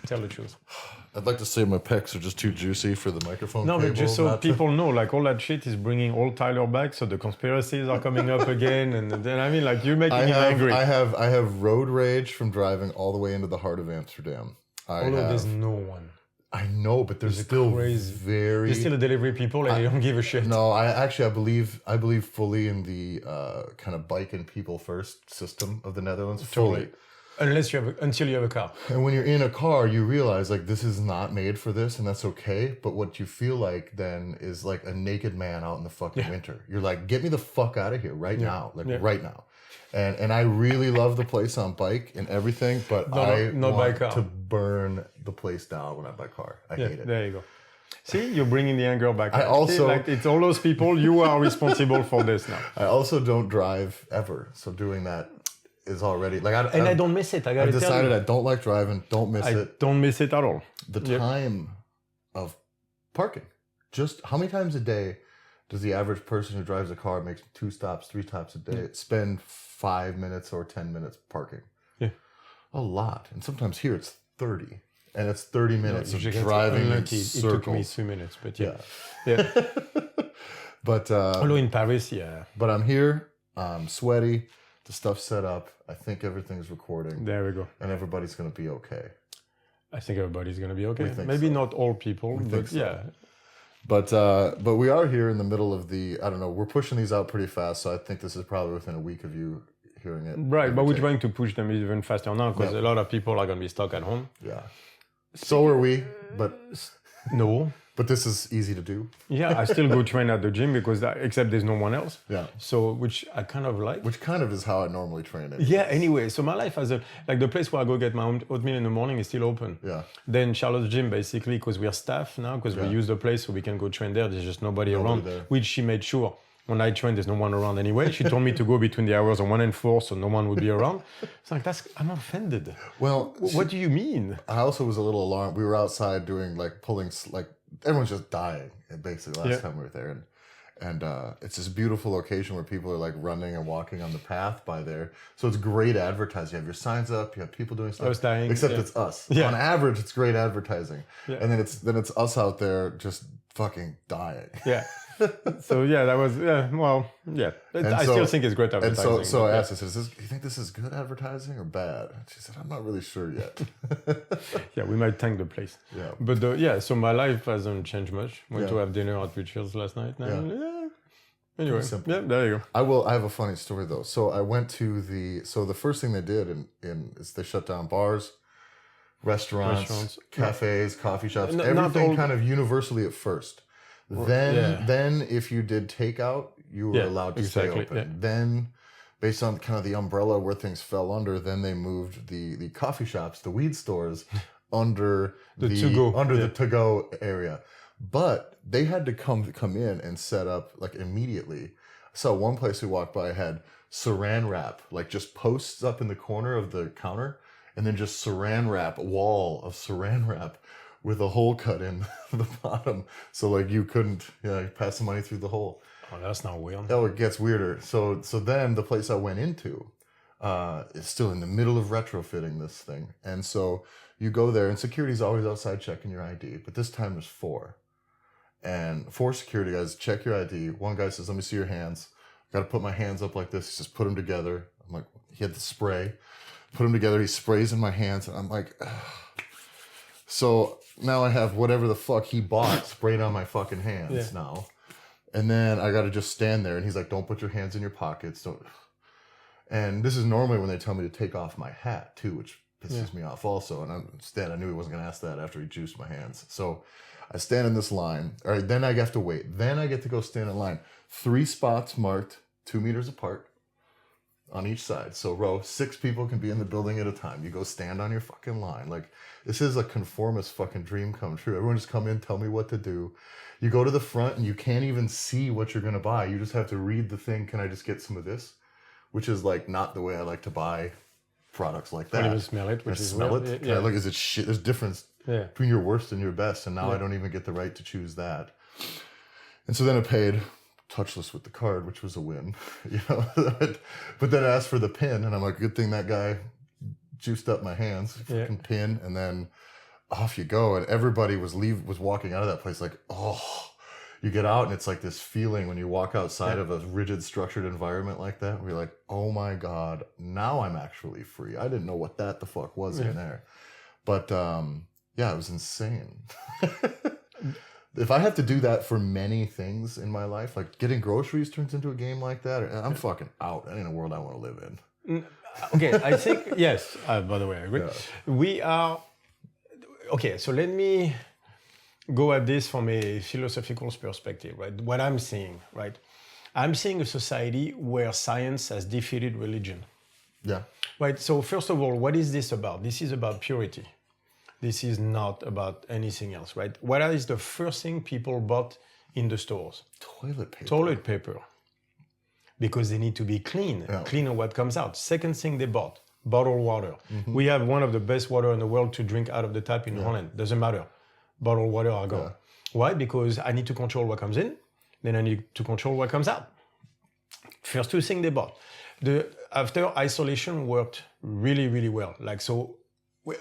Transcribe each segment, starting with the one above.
Tell the truth. I'd like to say my pecs are just too juicy for the microphone. No, cable, but just so people know, like all that shit is bringing all Tyler back. So the conspiracies are coming up again, and then I mean, like you're making him angry. I have road rage from driving all the way into the heart of Amsterdam. There's no one. I know, but there's still very. There's still a delivery people, and they don't give a shit. No, I believe fully in the kind of bike and people first system of the Netherlands. Totally. Fully. Until you have a car. And when you're in a car, you realize like this is not made for this, and that's okay. But what you feel like then is like a naked man out in the fucking winter. You're like, get me the fuck out of here right now, right now. And I really love the place on bike and everything, but I want to burn the place down when I buy car. I hate it. There you go. See, you're bringing the anger back. I also like it's all those people. You are responsible for this now. I also don't drive ever, so doing that is already like I don't miss it. I decided I don't like driving. Don't miss it. I don't miss it at all. The time of parking. Just how many times a day does the average person who drives a car, makes 2 stops, 3 stops a day, spend 5 minutes or 10 minutes parking? Yeah. A lot. And sometimes here it's 30. And it's 30 minutes of driving in circles. It took me 3 minutes, but yeah. But although in Paris, But I'm here, I'm sweaty, the stuff's set up, I think everything's recording. There we go. And everybody's gonna be okay. I think everybody's gonna be okay. Maybe not all people, but yeah. But we are here in the middle of we're pushing these out pretty fast, so I think this is probably within a week of you hearing it. Right, but we're trying to push them even faster now because a lot of people are going to be stuck at home. Yeah. So are we, but... No. But this is easy to do. Yeah, I still go train at the gym because except there's no one else. Yeah. So, which I kind of like. Which kind of is how I normally train it. Yeah, anyway. So my life like the place where I go get my oatmeal in the morning is still open. Yeah. Then Charlotte's gym, basically, because we are staff now, because we use the place so we can go train there. There's just nobody around, which she made sure. When I train, there's no one around anyway. She told me to go between the hours of 1 and 4, so no one would be around. It's like, I'm offended. Well, what do you mean? I also was a little alarmed. We were outside doing pulling, everyone's just dying basically last time we were there. And it's this beautiful location where people are running and walking on the path by there. So it's great advertising. You have your signs up, you have people doing stuff. I was dying. Except it's us. Yeah. On average, it's great advertising. Yeah. And then it's us out there just fucking dying. Yeah. So that was I still think it's great advertising. And so I asked her, "Do you think this is good advertising or bad?" And she said, "I'm not really sure yet." Yeah, we might thank the place. Yeah, but so my life hasn't changed much. Went to have dinner at Richard's last night. Anyway, there you go. I have a funny story though. So I went to the first thing they did is they shut down bars, restaurants, cafes, coffee shops, everything kind of universally at first. Then if you did takeout, you were allowed to stay open. Yeah. Then, based on kind of the umbrella where things fell under, then they moved the coffee shops, the weed stores, under the to-go area. But they had to come in and set up immediately. I saw one place we walked by had saran wrap, just posts up in the corner of the counter, and then just saran wrap, a wall of saran wrap with a hole cut in the bottom, so you couldn't pass the money through the hole. Oh, that's not weird. Oh, it gets weirder. So then the place I went into is still in the middle of retrofitting this thing, and so you go there, and security's always outside checking your ID, but this time there's 4, and 4 security guys check your ID. One guy says, "Let me see your hands." Got to put my hands up like this. He says, "Put them together." I'm like, he had the spray. Put them together. He sprays in my hands, and I'm like, ugh. So now I have whatever the fuck he bought sprayed on my fucking hands now. And then I got to just stand there. And he's like, "Don't put your hands in your pockets. Don't." And this is normally when they tell me to take off my hat too, which pisses me off also. And instead, I knew he wasn't going to ask that after he juiced my hands. So I stand in this line. All right, then I have to wait. Then I get to go stand in line. 3 spots marked 2 meters apart on each side. So 6 people can be in the building at a time. You go stand on your fucking line. This is a conformist fucking dream come true. Everyone just come in, tell me what to do. You go to the front and you can't even see what you're going to buy. You just have to read the thing. "Can I just get some of this?" Which is not the way I like to buy products like that. Can't even smell it. Smell it? Yeah. Is it shit? There's difference between your worst and your best. And now I don't even get the right to choose that. And so then I paid touchless with the card, which was a win, But then I asked for the PIN, and I'm like, good thing that guy juiced up my hands, fucking PIN, and then off you go. And everybody was walking out of that place like, oh, you get out and it's like this feeling when you walk outside of a rigid, structured environment like that. We're like, oh my God, now I'm actually free. I didn't know what the fuck was in there. But yeah, it was insane. If I have to do that for many things in my life, like getting groceries turns into a game like that, I'm fucking out. That ain't a world I want to live in. Okay, I think, yes, by the way, I agree. Yeah. We are, okay, so let me go at this from a philosophical perspective, right? What I'm seeing, right? I'm seeing a society where science has defeated religion. Yeah. Right, so first of all, what is this about? This is about purity. This is not about anything else, right? What is the first thing people bought in the stores? Toilet paper. Toilet paper. Because they need to be clean, clean on what comes out. Second thing they bought, bottled water. Mm-hmm. We have one of the best water in the world to drink out of the tap in Holland. Doesn't matter. Bottled water, I'll go. Why? Because I need to control what comes in, then I need to control what comes out. First two things they bought. After isolation worked really, really well. Like, so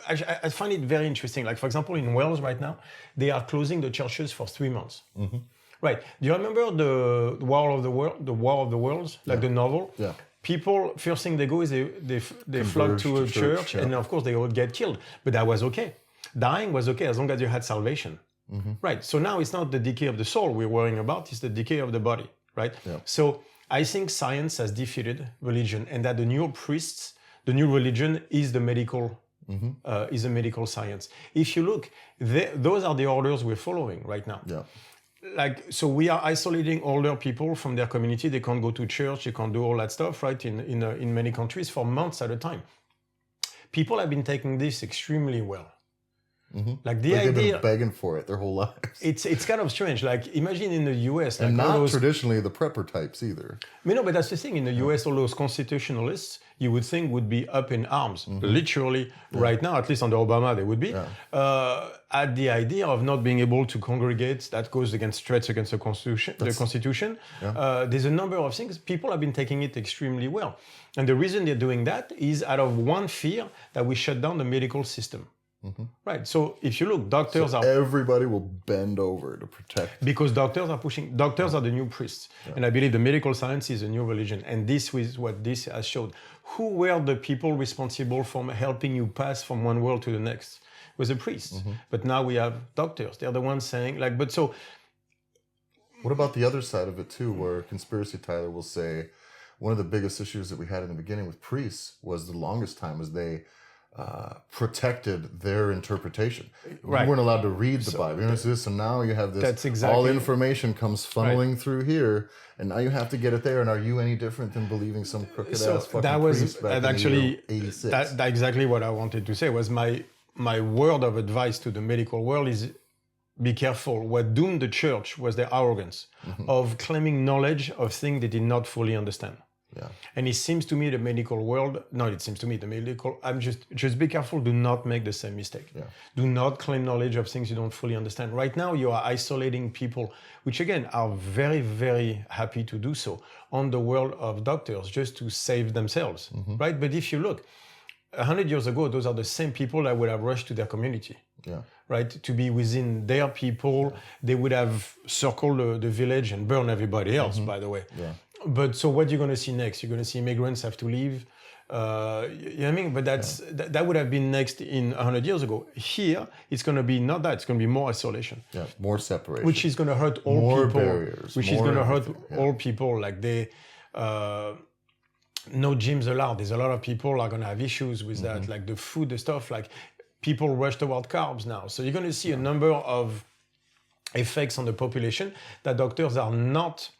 I find it very interesting. Like, for example, in Wales right now, they are closing the churches for 3 months. Mm-hmm. Right. Do you remember the War of the Worlds, like the novel? Yeah. People, first thing they go is they flock to a church, and of course they all get killed. But that was okay. Dying was okay as long as you had salvation. Mm-hmm. Right. So now it's not the decay of the soul we're worrying about, it's the decay of the body. Right. Yeah. So I think science has defeated religion, and that the new priests, the new religion is the medical. Mm-hmm. Is a medical science. If you look, those are the orders we're following right now. Yeah. Like, so we are isolating older people from their community. They can't go to church. They can't do all that stuff, right? In many countries for months at a time. People have been taking this extremely well. Mm-hmm. Like they've been begging for it their whole lives. It's kind of strange. Like, imagine in the US, like, and not traditionally the prepper types either. No, but that's the thing. In the US, all those constitutionalists you would think would be up in arms, literally right now. At least under Obama, they would be at the idea of not being able to congregate. That goes against threats against the Constitution. Yeah. There's a number of things. People have been taking it extremely well, and the reason they're doing that is out of one fear that we shut down the medical system. Mm-hmm. Right. So if you look, everybody will bend over to protect. Because doctors are the new priests. Yeah. And I believe the medical science is a new religion. And this is what this has showed. Who were the people responsible for helping you pass from one world to the next? It was a priest. Mm-hmm. But now we have doctors. They're the ones saying, like, but so. What about the other side of it too, where Conspiracy Tyler will say, one of the biggest issues that we had in the beginning with priests was the longest time was they protected their interpretation. Right. You weren't allowed to read the Bible. You know, so now you have this, all information comes funneling through here, and now you have to get it there. And are you any different than believing some crooked ass fucking priest back in the year 86? That's exactly what I wanted to say. Was my word of advice to the medical world is, be careful. What doomed the church was their arrogance of claiming knowledge of things they did not fully understand. Yeah. And it seems to me the medical world, I'm just be careful, do not make the same mistake. Yeah. Do not claim knowledge of things you don't fully understand. Right now, you are isolating people, which again, are very, very happy to do so, on the world of doctors, just to save themselves, right? But if you look, 100 years ago, those are the same people that would have rushed to their community. Yeah. Right, to be within their people. They would have circled the village and burned everybody else, by the way. Yeah. But so what you're going to see next? You're going to see immigrants have to leave. You know what I mean? But that would have been next in 100 years ago. Here, it's going to be not that. It's going to be more isolation. Yeah, more separation. Which is going to hurt all more people. Barriers. Which is going to hurt all people. Like no gyms allowed. There's a lot of people are going to have issues with that. Like the food, the stuff. Like people rush toward carbs now. So you're going to see a number of effects on the population that doctors are not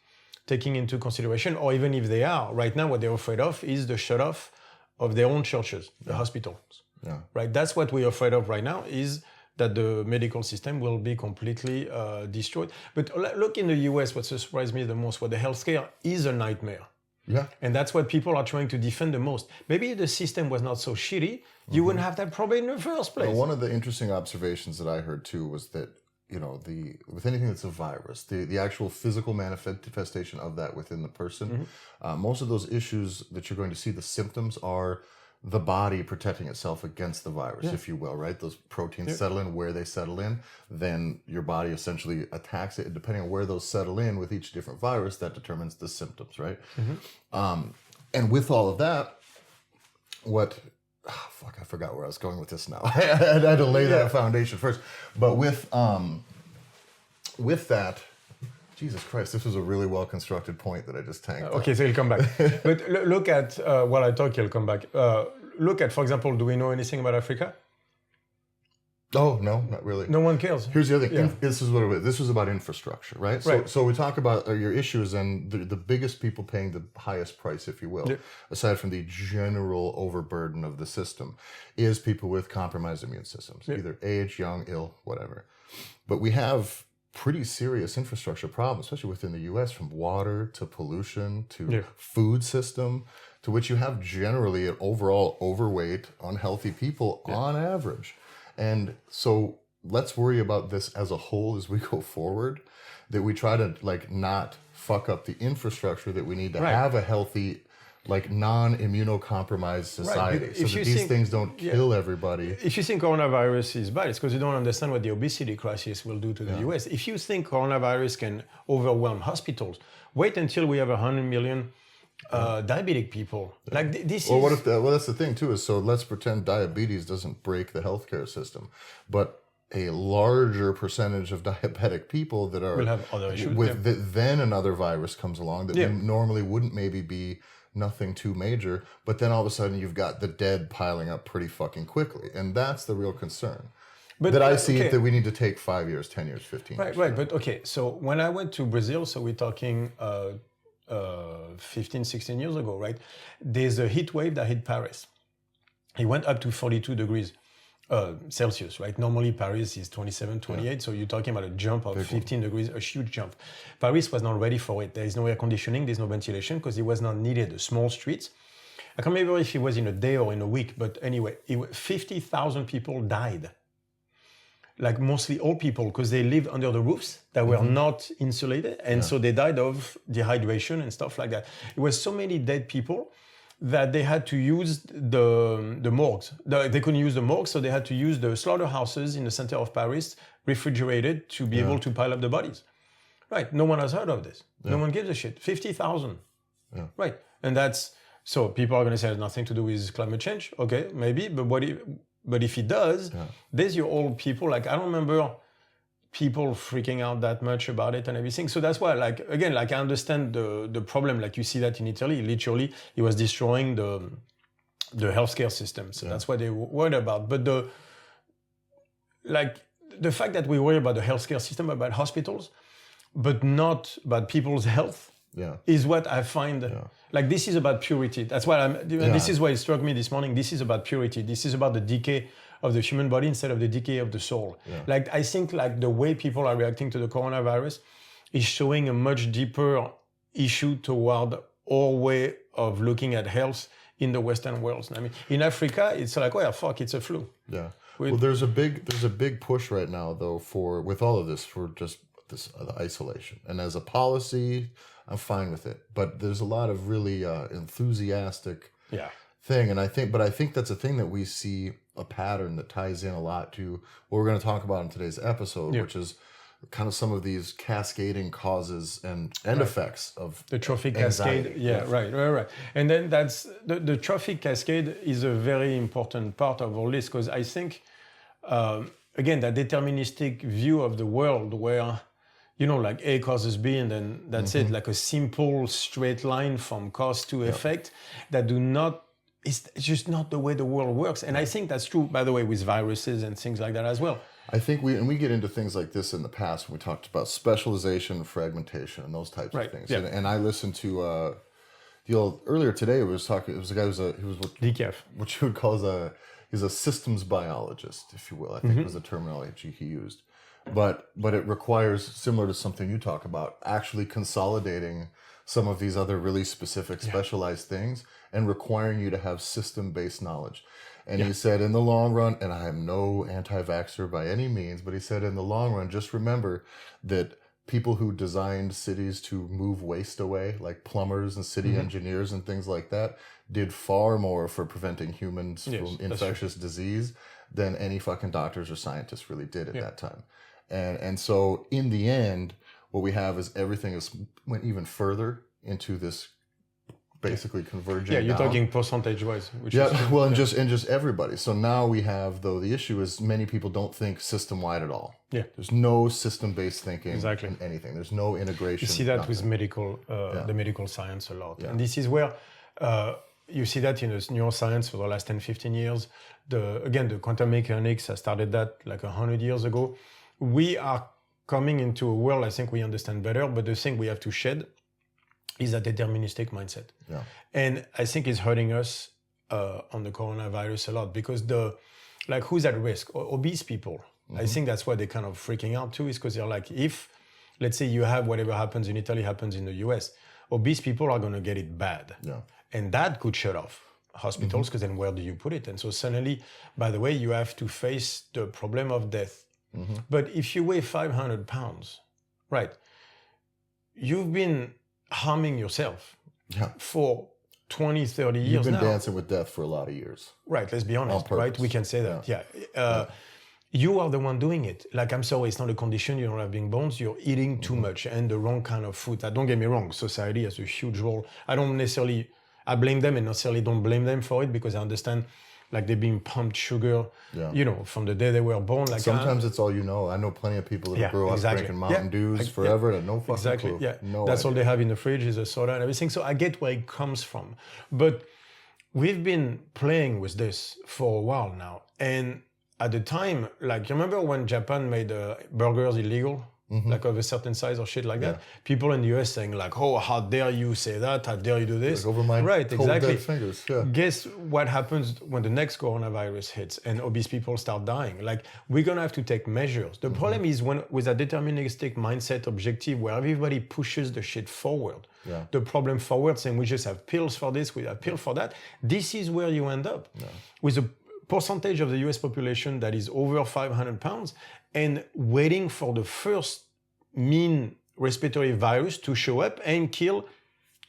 taking into consideration, or even if they are, right now what they're afraid of is the shut-off of their own churches, the hospitals. Yeah. Right? That's what we're afraid of right now, is that the medical system will be completely destroyed. But look, in the US, what surprised me the most, what the healthcare is a nightmare. Yeah. And that's what people are trying to defend the most. Maybe if the system was not so shitty, you wouldn't have that problem in the first place. Well, one of the interesting observations that I heard too was that, you know, with anything that's a virus, the actual physical manifestation of that within the person, most of those issues that you're going to see, the symptoms are the body protecting itself against the virus, if you will, right? Those proteins settle in where they settle in, then your body essentially attacks it. And depending on where those settle in with each different virus, that determines the symptoms, right? And with all of that, I forgot where I was going with this now. I had to lay that foundation first. But with that, Jesus Christ, this was a really well-constructed point that I just tanked. Okay, so he'll come back. But look at, while I talk, he'll come back. Look at, for example, do we know anything about Africa? Oh, no, not really. No one cares. Here's the other thing. This is what it was. This was about infrastructure, right? So we talk about your issues, and the biggest people paying the highest price, if you will, aside from the general overburden of the system, is people with compromised immune systems, either age, young, ill, whatever. But we have pretty serious infrastructure problems, especially within the U.S., from water to pollution to food system, to which you have generally an overall overweight, unhealthy people on average. And so let's worry about this as a whole as we go forward, that we try to not fuck up the infrastructure that we need to have a healthy, non-immunocompromised society, so that these things don't kill everybody. If you think coronavirus is bad, it's because you don't understand what the obesity crisis will do to the US. If you think coronavirus can overwhelm hospitals, wait until we have 100 million diabetic people. Well, that's the thing too, is so let's pretend diabetes doesn't break the healthcare system, but a larger percentage of diabetic people that are will have other issues. Then another virus comes along that normally wouldn't maybe be nothing too major, but then all of a sudden you've got the dead piling up pretty fucking quickly, and that's the real concern. But that I see that we need to take 5 years, 10 years, 15 years. Right. But okay, so when I went to Brazil, so we're talking 15, 16 years ago, right? There's a heat wave that hit Paris. It went up to 42 degrees Celsius, right? Normally Paris is 27, 28, so you're talking about a jump of 15 degrees, a huge jump. Paris was not ready for it. There is no air conditioning, there's no ventilation, because it was not needed. The small streets. I can't remember if it was in a day or in a week, but anyway, 50,000 people died. Like mostly old people, because they lived under the roofs that were not insulated, and so they died of dehydration and stuff like that. It was so many dead people that they had to use the morgues. They couldn't use the morgues, so they had to use the slaughterhouses in the center of Paris, refrigerated, to be able to pile up the bodies. Right, no one has heard of this. No one gives a shit. 50,000. Right, and that's, so people are going to say it has nothing to do with climate change. Okay, maybe, but if it does, there's your old people. I don't remember people freaking out that much about it and everything. So that's why, I understand the problem. You see that in Italy, literally, it was destroying the healthcare system. So that's what they were worried about. But the fact that we worry about the healthcare system, about hospitals, but not about people's health, is what I find. This is about purity. That's why this is why it struck me this morning. This is about purity. This is about the decay of the human body instead of the decay of the soul. I think the way people are reacting to the coronavirus is showing a much deeper issue toward our way of looking at health in the Western world. I mean, in Africa, it's it's a flu. Yeah. Well, there's a big push right now, though, with all of this, for just this isolation. And as a policy, I'm fine with it. But there's a lot of really enthusiastic thing. And I think that's a thing that we see a pattern that ties in a lot to what we're going to talk about in today's episode, which is kind of some of these cascading causes and effects of the trophic anxiety. cascade. Right. And then that's the trophic cascade is a very important part of all this, because I think, again, that deterministic view of the world where, A causes B, and then that's it, a simple straight line from cause to effect that it's just not the way the world works. And I think that's true, by the way, with viruses and things like that as well. I think we get into things like this in the past when we talked about specialization, fragmentation, and those types of things. And I listened to earlier today. It was a guy who was DCAF, which you would call he's a systems biologist, if you will. I think was the terminology he used. But it requires, similar to something you talk about, actually consolidating some of these other really specific specialized things and requiring you to have system-based knowledge. And he said, in the long run, and I am no anti-vaxxer by any means, but he said, in the long run, just remember that people who designed cities to move waste away, like plumbers and city engineers and things like that, did far more for preventing humans from infectious disease than any fucking doctors or scientists really did at that time. And so in the end, what we have is everything went even further into this basically converging. Yeah, you're down. talking percentage-wise. And just everybody. So now we have, though, the issue is many people don't think system-wide at all. Yeah. There's no system-based thinking Exactly. in anything. There's no integration. You see that with the medical science a lot. And this is where you see that in neuroscience for the last 10, 15 years. The quantum mechanics has started that like 100 years ago. We are coming into a world I think we understand better, but the thing we have to shed is a deterministic mindset. Yeah. And I think it's hurting us on the coronavirus a lot because who's at risk? Obese people. I think that's why they're kind of freaking out too, is because they're like, if, let's say you have whatever happens in Italy happens in the US, obese people are going to get it bad. Yeah. And that could shut off hospitals because then where do you put it? And so suddenly, by the way, you have to face the problem of death. But if you weigh 500 pounds, right, you've been harming yourself for 20, 30 years now. You've been dancing with death for a lot of years. Right, let's be honest, right? We can say that, You are the one doing it. Like, I'm sorry, it's not a condition, you don't have big bones, you're eating too much and the wrong kind of food. Don't get me wrong, society has a huge role. I blame them and necessarily don't blame them for it because I understand like they're being pumped sugar, from the day they were born. Like sometimes it's all you know. I know plenty of people that grew up drinking Mountain Dews forever and no fucking clue. Yeah, no that's idea. all they have in the fridge is a soda and everything. So I get where it comes from. But we've been playing with this for a while now. And at the time, like, you remember when Japan made burgers illegal? Like of a certain size or shit like that. People in the US saying like, oh, how dare you say that? How dare you do this? Like over my cold dead fingers. Yeah. Guess what happens when the next coronavirus hits and obese people start dying? Like, we're going to have to take measures. The problem is with a deterministic mindset objective where everybody pushes the shit forward. Yeah. The problem forward saying we just have pills for this, we have pills for that. This is where you end up. With a percentage of the US population that is over 500 pounds and waiting for the first mean respiratory virus to show up and kill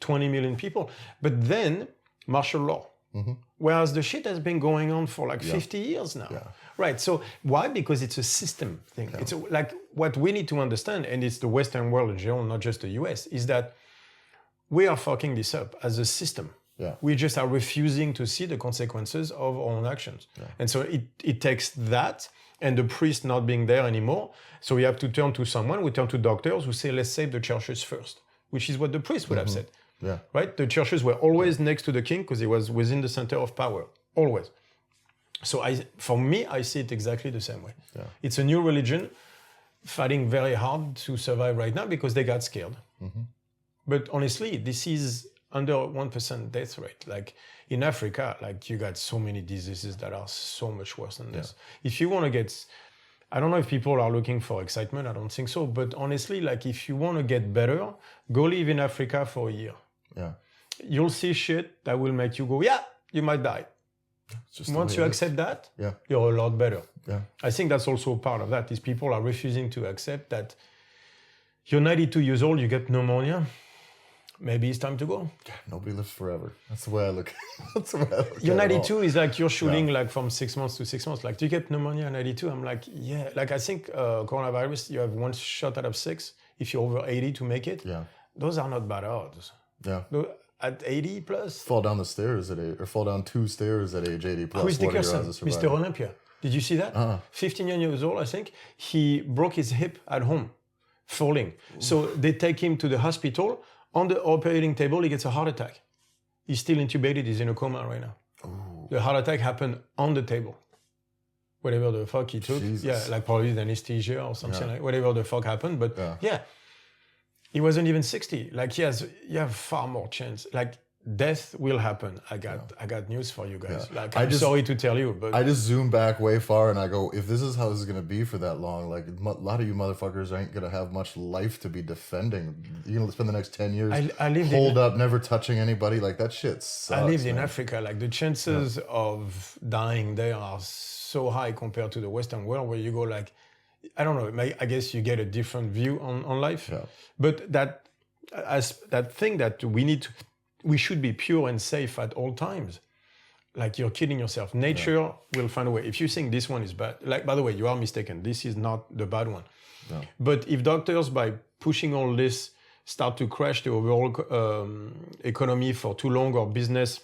20 million people. But then, martial law. Whereas the shit has been going on for like 50 years now. Yeah. Right, so why? Because it's a system thing. It's like what we need to understand, and it's the Western world in general, not just the US, is that we are fucking this up as a system. Yeah. We just are refusing to see the consequences of our own actions. Yeah. And so it takes that and the priest not being there anymore. So we have to turn to someone, we turn to doctors who say, let's save the churches first, which is what the priest would have said. Yeah. Right? The churches were always next to the king because he was within the center of power, always. So for me, I see it exactly the same way. Yeah. It's a new religion fighting very hard to survive right now because they got scared. But honestly, this is under 1% death rate. Like in Africa, like you got so many diseases that are so much worse than this. If you want to get, I don't know if people are looking for excitement, I don't think so. But honestly, like if you want to get better, go live in Africa for a year. Yeah. You'll see shit that will make you go, yeah, you might die. Once you accept that, you're a lot better. Yeah. I think that's also part of that, is people are refusing to accept that you're 92 years old, you get pneumonia. Maybe it's time to go. Nobody lives forever. That's the way I look. That's the way I look. You're 92 is like you're shooting like from 6 months to 6 months. Like, do you get pneumonia at 92? I'm like, yeah. Like, I think coronavirus, you have one shot out of 6 if you're over 80 to make it. Yeah. Those are not bad odds. Yeah. At 80 plus. Fall down the stairs at age, or fall down 2 stairs at age 80 plus. Chris Dickerson, Mr. Olympia. Did you see that? 15 years old, I think. He broke his hip at home, falling. Ooh. So they take him to the hospital. On the operating table, he gets a heart attack. He's still intubated. He's in a coma right now. Ooh. The heart attack happened on the table. Whatever the fuck he took. Jesus. Yeah, like probably the anesthesia or something like whatever the fuck happened. But he wasn't even 60. Like you have far more chance. Like death will happen. I got news for you guys. Yeah. Like I'm sorry to tell you, but I just zoom back way far and I go, if this is how this is gonna be for that long, like a lot of you motherfuckers ain't gonna have much life to be defending. You're gonna spend the next 10 years holed up, never touching anybody. Like that shit sucks. I lived in Africa. Like the chances of dying there are so high compared to the Western world, where you go like, I don't know, I guess you get a different view on life. Yeah. But that thing that we should be pure and safe at all times. Like, you're kidding yourself. Nature will find a way. If you think this one is bad, like, by the way, you are mistaken. This is not the bad one. No. But if doctors, by pushing all this, start to crash the overall economy for too long, or business,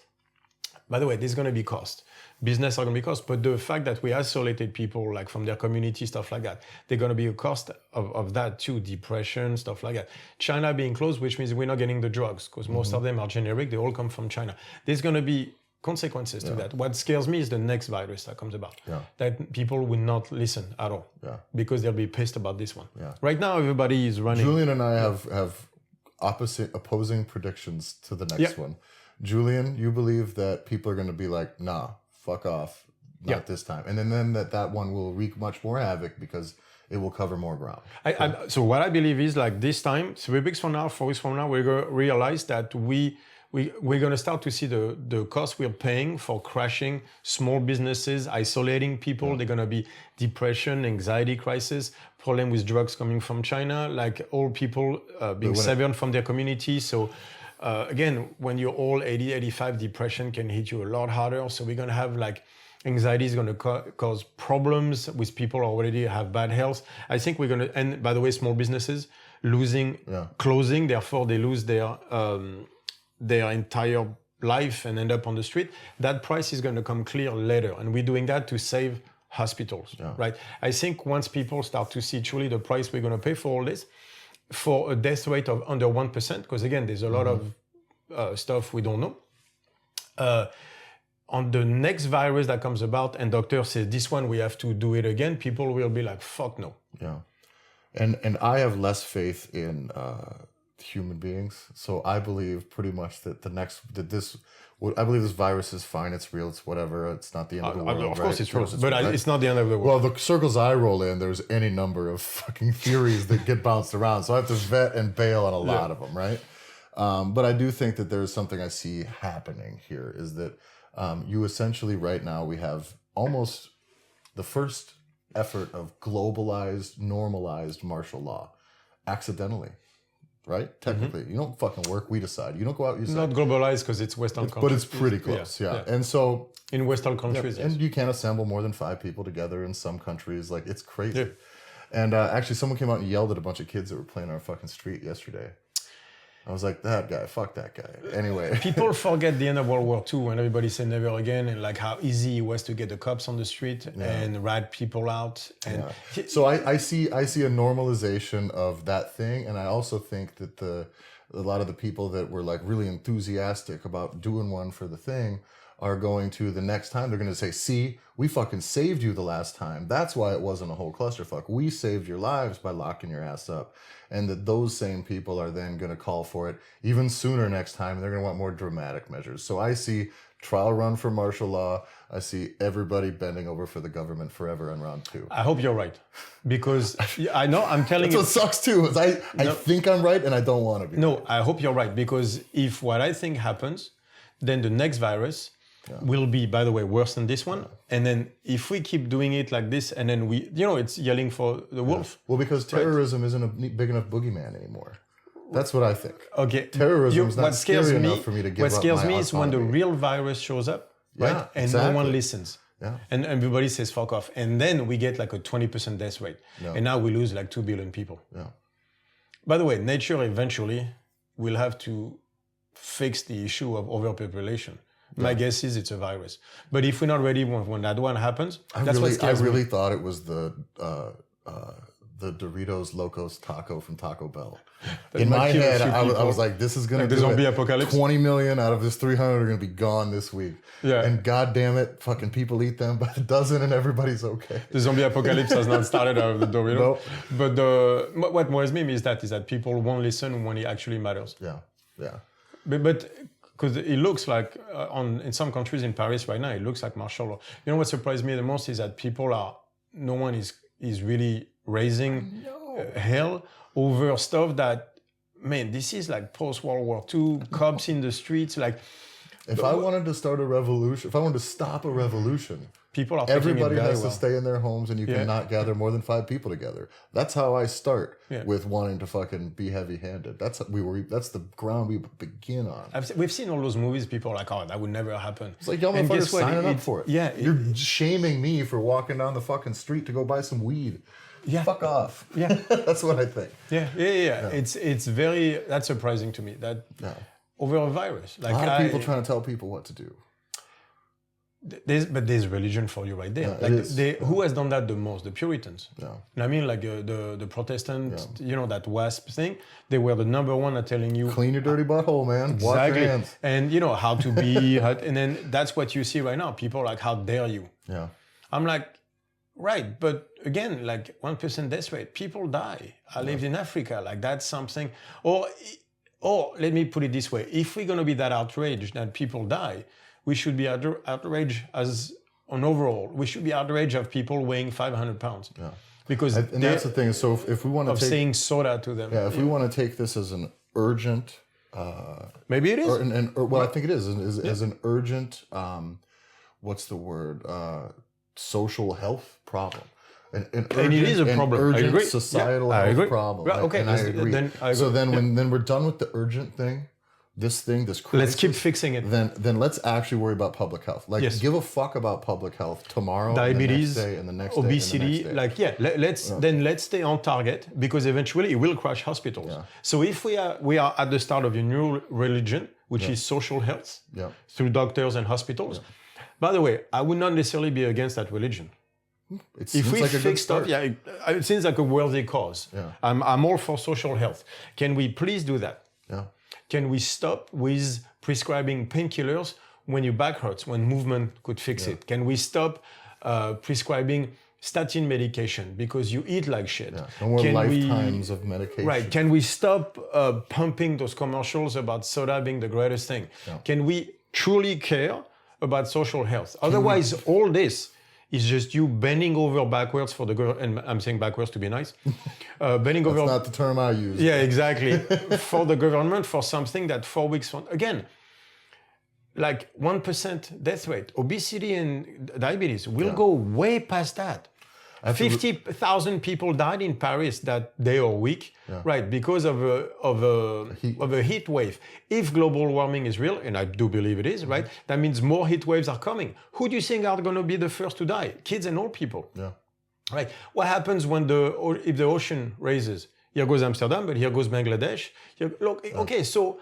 by the way, there's going to be cost. Business are going to be cost. But the fact that we isolated people, like, from their community, stuff like that, they're going to be a cost of that too. Depression, stuff like that. China being closed, which means we're not getting the drugs, because most of them are generic. They all come from China. There's going to be consequences to that. What scares me is the next virus that comes about. Yeah. That people will not listen at all. Yeah. Because they'll be pissed about this one. Yeah. Right now, everybody is running. Julien and I have opposing predictions to the next one. Julien, you believe that people are going to be like, nah, fuck off, not this time. And then that one will wreak much more havoc because it will cover more ground. So what I believe is, like, this time, 3 weeks from now, 4 weeks from now, we're going to realize that we're going to start to see the cost we're paying for crashing small businesses, isolating people. They're going to be depression, anxiety crisis, problem with drugs coming from China, like all people being severed from their community. So again, when you're all 80, 85, depression can hit you a lot harder. So we're going to have, like, anxiety is going to cause problems with people who already have bad health. I think we're going to, and by the way, small businesses closing, therefore they lose their entire life and end up on the street. That price is going to come clear later. And we're doing that to save hospitals, right? I think once people start to see truly the price we're going to pay for all this, for a death rate of under 1%, because again, there's a lot of stuff we don't know. On the next virus that comes about, and doctor says, this one, we have to do it again, people will be like, fuck no. Yeah. And I have less faith in human beings. So I believe pretty much that I believe this virus is fine. It's real. It's whatever. It's not the end of the world. Of course it's real, but it's not the end of the world. Well, the circles I roll in, there's any number of fucking theories that get bounced around. So I have to vet and bail on a lot of them, right? But I do think that there's something I see happening here is that you essentially right now we have almost the first effort of globalized, normalized martial law accidentally. Right? Technically. You don't fucking work, we decide. You don't go out, you decide. Not globalized because it's Western countries. But it's pretty close, yeah. And so... in Western countries, And you can't assemble more than 5 people together in some countries. Like, it's crazy. Yeah. And actually, someone came out and yelled at a bunch of kids that were playing on our fucking street yesterday. I was like, that guy, fuck that guy. Anyway. People forget the end of World War II when everybody said never again, and like how easy it was to get the cops on the street and rat people out. And so I see a normalization of that thing, and I also think that a lot of the people that were like really enthusiastic about doing one for the thing are going to the next time they're going to say, see, we fucking saved you the last time. That's why it wasn't a whole clusterfuck. We saved your lives by locking your ass up. And that those same people are then going to call for it even sooner next time. They're going to want more dramatic measures. So I see trial run for martial law. I see everybody bending over for the government forever on round 2. I hope you're right. Because I know, I'm telling you. That's what sucks too. Is I think I'm right and I don't want to be. No, right. I hope you're right. Because if what I think happens, then the next virus will be, by the way, worse than this one. And then if we keep doing it like this, and then it's yelling for the wolf. Well, because terrorism isn't a big enough boogeyman anymore. That's what I think. Okay. Terrorism is not scary enough for me to give up my autonomy. What scares me is when the real virus shows up, right? And no one listens. Yeah. And everybody says fuck off. And then we get like a 20% death rate. Yeah. And now we lose like 2 billion people. Yeah. By the way, nature eventually will have to fix the issue of overpopulation. My guess is it's a virus. But if we're not ready when that one happens, that's what scares me. I really thought it was the Doritos Locos Taco from Taco Bell. In my head, I was like, this is going to be the zombie apocalypse. 20 million out of this 300 are going to be gone this week. Yeah. And God damn it, fucking people eat them by the dozen and everybody's okay. The zombie apocalypse has not started out of the Doritos. Nope. But what worries me is that people won't listen when it actually matters. Yeah, yeah. But because it looks like in some countries in Paris right now, it looks like martial law. You know what surprised me the most is that no one is really raising hell over stuff that, man, this is like post-World War II, cops in the streets. Like, If I wanted to start a revolution, if I wanted to stop a revolution, people are everybody has to stay in their homes and you cannot gather more than 5 people together. That's how I start with wanting to fucking be heavy-handed. That's the ground we begin on. We've seen all those movies, people are like, oh, that would never happen. It's like, y'all motherfuckers signing up for it. Yeah. You're shaming me for walking down the fucking street to go buy some weed. Yeah. Fuck off. Yeah. That's what I think. Yeah. It's very, that's surprising to me. That over a virus. Like a lot of people trying to tell people what to do. There's religion for you right there. Who has done that the most? The Puritans. Yeah. I mean, like the Protestant, that WASP thing. They were the number one at telling you clean your dirty butthole, man. Exactly. Wash your hands. And how to be. And then that's what you see right now. People are like, how dare you? Yeah. I'm like, right, but again, like 1% death rate. People die. I lived in Africa. Like that's something. Or let me put it this way: if we're gonna be that outraged that people die, we should be outraged as an overall. We should be outraged of people weighing 500 pounds. Yeah. Because that's the thing. So if we want to saying soda to them. Yeah. If we want to take this as an urgent. Maybe it is. I think it is as an urgent. What's the word? Social health problem. An urgent, and it is a problem. Urgent societal health problem. Right, okay. And I agree. Then we're done with the urgent thing. This crisis, let's keep fixing it. Then let's actually worry about public health. Like, give a fuck about public health tomorrow, diabetes, and the next day, obesity. And the next day. Let's stay on target because eventually it will crash hospitals. Yeah. So if we are at the start of a new religion, which is social health, through doctors and hospitals. Yeah. By the way, I would not necessarily be against that religion. If we fix stuff, it seems like a worthy cause. Yeah. I'm all for social health. Can we please do that? Yeah. Can we stop with prescribing painkillers when your back hurts, when movement could fix it? Can we stop prescribing statin medication because you eat like shit? Yeah. No more lifetimes of medication. Right. Can we stop pumping those commercials about soda being the greatest thing? Yeah. Can we truly care about social health? Otherwise, all this is just you bending over backwards for the government, and I'm saying backwards to be nice. Bending over. That's not the term I use. Yeah, exactly. For the government, for something that 4 weeks from, again, like 1% death rate, obesity and diabetes will go way past that. 50,000 people died in Paris that day or week, right, because of a heat wave. If global warming is real, and I do believe it is, right, that means more heat waves are coming. Who do you think are going to be the first to die? Kids and old people. Yeah. Right. What happens if the ocean raises? Here goes Amsterdam, but here goes Bangladesh. Okay, so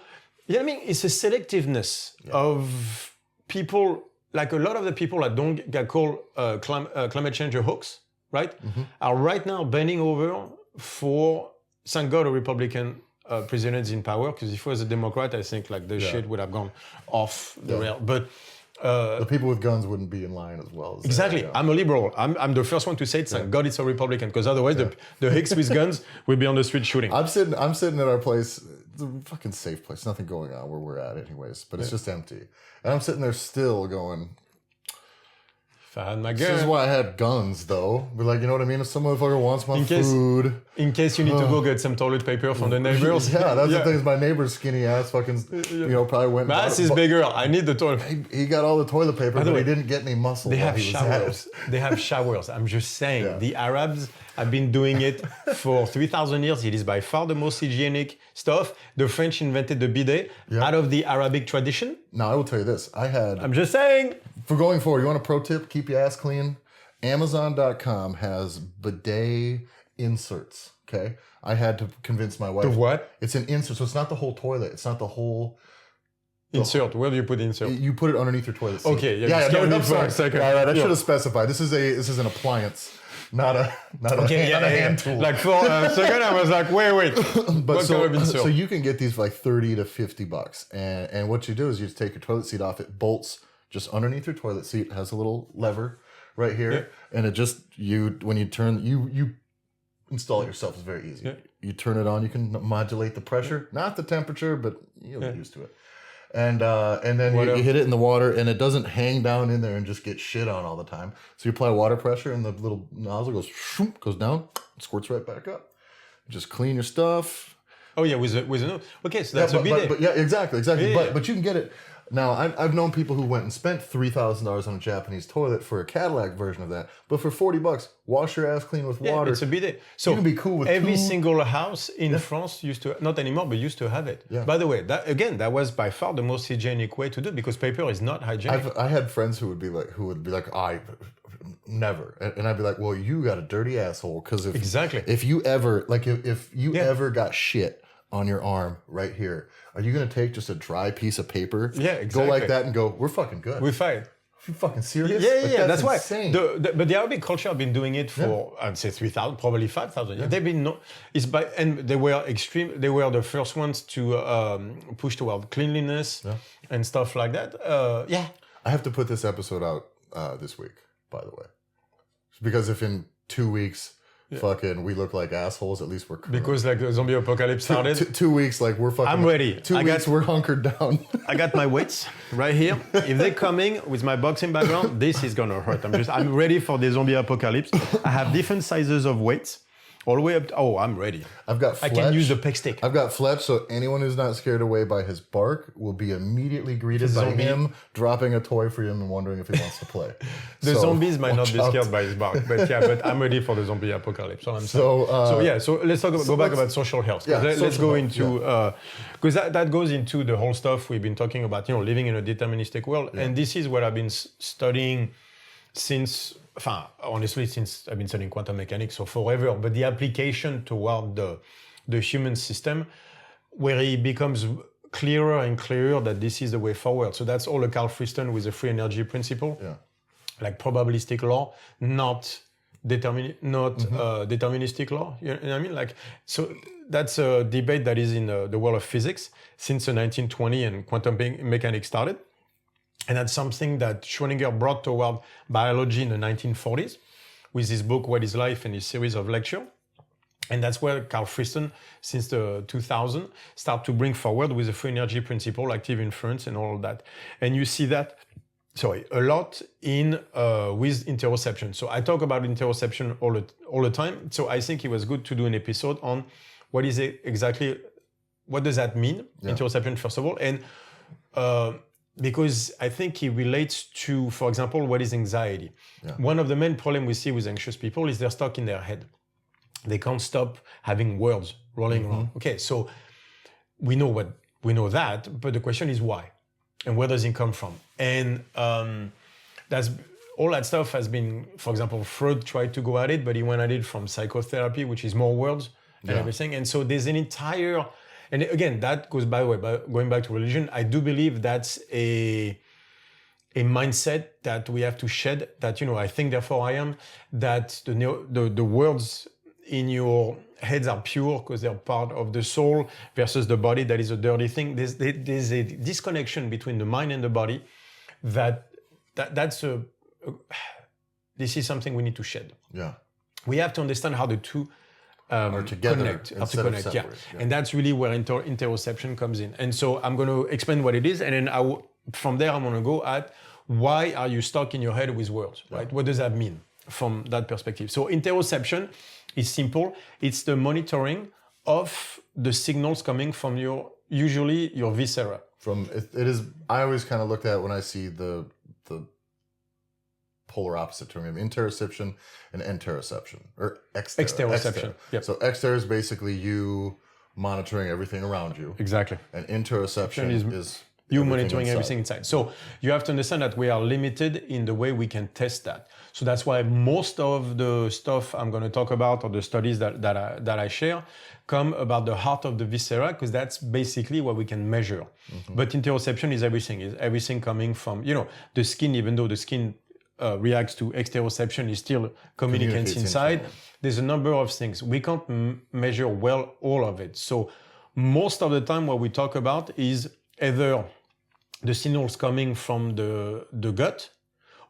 it's a selectiveness of people. Like a lot of the people that don't get called climate change a hoax. Right, are right now bending over for, thank God, a Republican president in power, because if he was a Democrat, I think like the shit would have gone off the rail. But the people with guns wouldn't be in line as well. Exactly. I'm a liberal. I'm the first one to say it. Thank God it's a Republican, because otherwise the hicks with guns will be on the street shooting. I'm sitting at our place. It's a fucking safe place. Nothing going on where we're at, anyways. But it's just empty, and I'm sitting there still going. If I had my gun. This is why I had guns, though. But like, you know what I mean? If some motherfucker wants my food. In case you need to go get some toilet paper from the neighbors. Yeah, that's the thing is my neighbor's skinny ass fucking, probably went. My ass is bigger. I need the toilet. He got all the toilet paper, but he didn't get any muscle. They have showers. They have showers. I'm just saying, the Arabs have been doing it for 3,000 years. It is by far the most hygienic stuff. The French invented the bidet out of the Arabic tradition. Now, I will tell you this. I'm just saying. For going forward, you want a pro tip? Keep your ass clean. Amazon.com has Bidet Inserts, okay? I had to convince my wife. The what? It's an insert, so it's not the whole toilet. It's not the whole... Insert. Where do you put insert? You put it underneath your toilet seat. Okay. I'm sorry. A second. All right, I should have specified. This is an appliance, not a hand tool. Like for a second, I was like, wait. But so you can get these for like $30 to $50, and what you do is you just take your toilet seat off. It bolts just underneath your toilet seat. It has a little lever right here, and it just when you turn you install it yourself. It's very easy. You turn it on. You can modulate the pressure, not the temperature, but you'll get used to it. And then you hit it in the water, and it doesn't hang down in there and just get shit on all the time. So you apply water pressure, and the little nozzle goes down, squirts right back up. Just clean your stuff. Oh yeah, with a okay, so that's a bidet. But yeah, exactly. Yeah. But you can get it. Now, I've known people who went and spent $3,000 on a Japanese toilet for a Cadillac version of that, but for $40, wash your ass clean with water. It's a bidet. So you can be cool with every single house in France used to, not anymore, but used to have it. Yeah. By the way, that was by far the most hygienic way to do it because paper is not hygienic. I had friends who would be like, I never, and I'd be like, well, you got a dirty asshole because if you ever ever got shit on your arm right here, are you going to take just a dry piece of paper, go like that and go, we're fucking good? We're fine. Are you fucking serious? Yeah. That's why. Insane. But the Arabic culture have been doing it for, I'd say 3,000, probably 5,000. Yeah. They've been, and they were extreme. They were the first ones to push toward cleanliness and stuff like that. I have to put this episode out this week, by the way. Because if in 2 weeks, fucking, we look like assholes, at least we're current. Because like the zombie apocalypse started. 2 weeks, like we're fucking... I'm ready. 2 weeks, we're hunkered down. I got my weights right here. If they're coming with my boxing background, this is gonna hurt. I'm ready for the zombie apocalypse. I have different sizes of weights. All the way up to, I'm ready. I've got Fletch. I can use the peg stick. I've got Fletch, so anyone who's not scared away by his bark will be immediately greeted by him dropping a toy for him and wondering if he wants to play. The zombies might not be scared by his bark, but I'm ready for the zombie apocalypse. So let's go back about social health. Let's go into, because that goes into the whole stuff we've been talking about, living in a deterministic world. And this is what I've been studying since I've been studying quantum mechanics so forever, but the application toward the human system, where it becomes clearer and clearer that this is the way forward. So that's all a Carl Friston with the free energy principle, like probabilistic law, not deterministic law. You know what I mean? Like, so that's a debate that is in the world of physics since the 1920s and quantum mechanics started. And that's something that Schrödinger brought toward biology in the 1940s with his book, What is Life, and his series of lectures. And that's where Carl Friston, since the 2000, started to bring forward with the free energy principle, active inference, and all of that. And you see that, a lot in with interoception. So I talk about interoception all the time. So I think it was good to do an episode on what is it exactly, what does that mean, interoception, first of all, and because I think it relates to, for example, what is anxiety. One of the main problems we see with anxious people is they're stuck in their head. They can't stop having words rolling around. Okay, so we know that, but the question is why, and where does it come from? And that's all that stuff has been, for example, Freud tried to go at it, but he went at it from psychotherapy, which is more words and everything. And so there's an entire, and again, that goes by the way, going back to religion, I do believe that's a mindset that we have to shed, that, I think, therefore I am, that the words in your heads are pure because they're part of the soul versus the body that is a dirty thing. There's a disconnection between the mind and the body this is something we need to shed. Yeah. We have to understand how the two are together, connect. And that's really where interoception comes in. And so I'm going to explain what it is, and then from there I'm going to go at why are you stuck in your head with words, right? What does that mean from that perspective? So interoception is simple. It's the monitoring of the signals coming from usually your viscera. I always kind of looked at when I see the polar opposite term, interoception and enteroception, or exteroception. Yep. So exter is basically you monitoring everything around you. Exactly. And interoception is you monitoring everything inside. So you have to understand that we are limited in the way we can test that. So that's why most of the stuff I'm going to talk about, or the studies that I share, come about the heart of the viscera, because that's basically what we can measure. Mm-hmm. But interoception is everything coming from, the skin, even though the skin reacts to exteroception, is still communicates inside. There's a number of things. We can't measure well all of it. So most of the time what we talk about is either the signals coming from the gut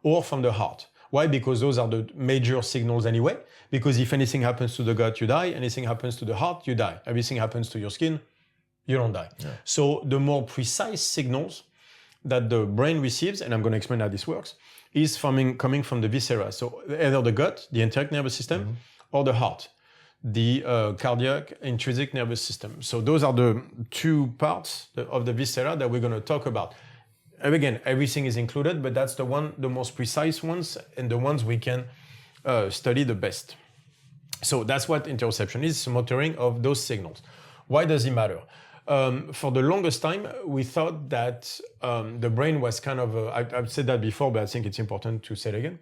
or from the heart. Why? Because those are the major signals anyway. Because if anything happens to the gut, you die. Anything happens to the heart, you die. Everything happens to your skin, you don't die. Yeah. So the more precise signals that the brain receives, and I'm going to explain how this works, is coming from the viscera. So either the gut, the enteric nervous system, or the heart, the cardiac intrinsic nervous system. So those are the two parts of the viscera that we're going to talk about. again, everything is included, but that's the most precise ones and the ones we can study the best. So that's what interoception is, monitoring of those signals. Why does it matter? For the longest time, we thought that the brain was kind of, I've said that before, but I think it's important to say it again.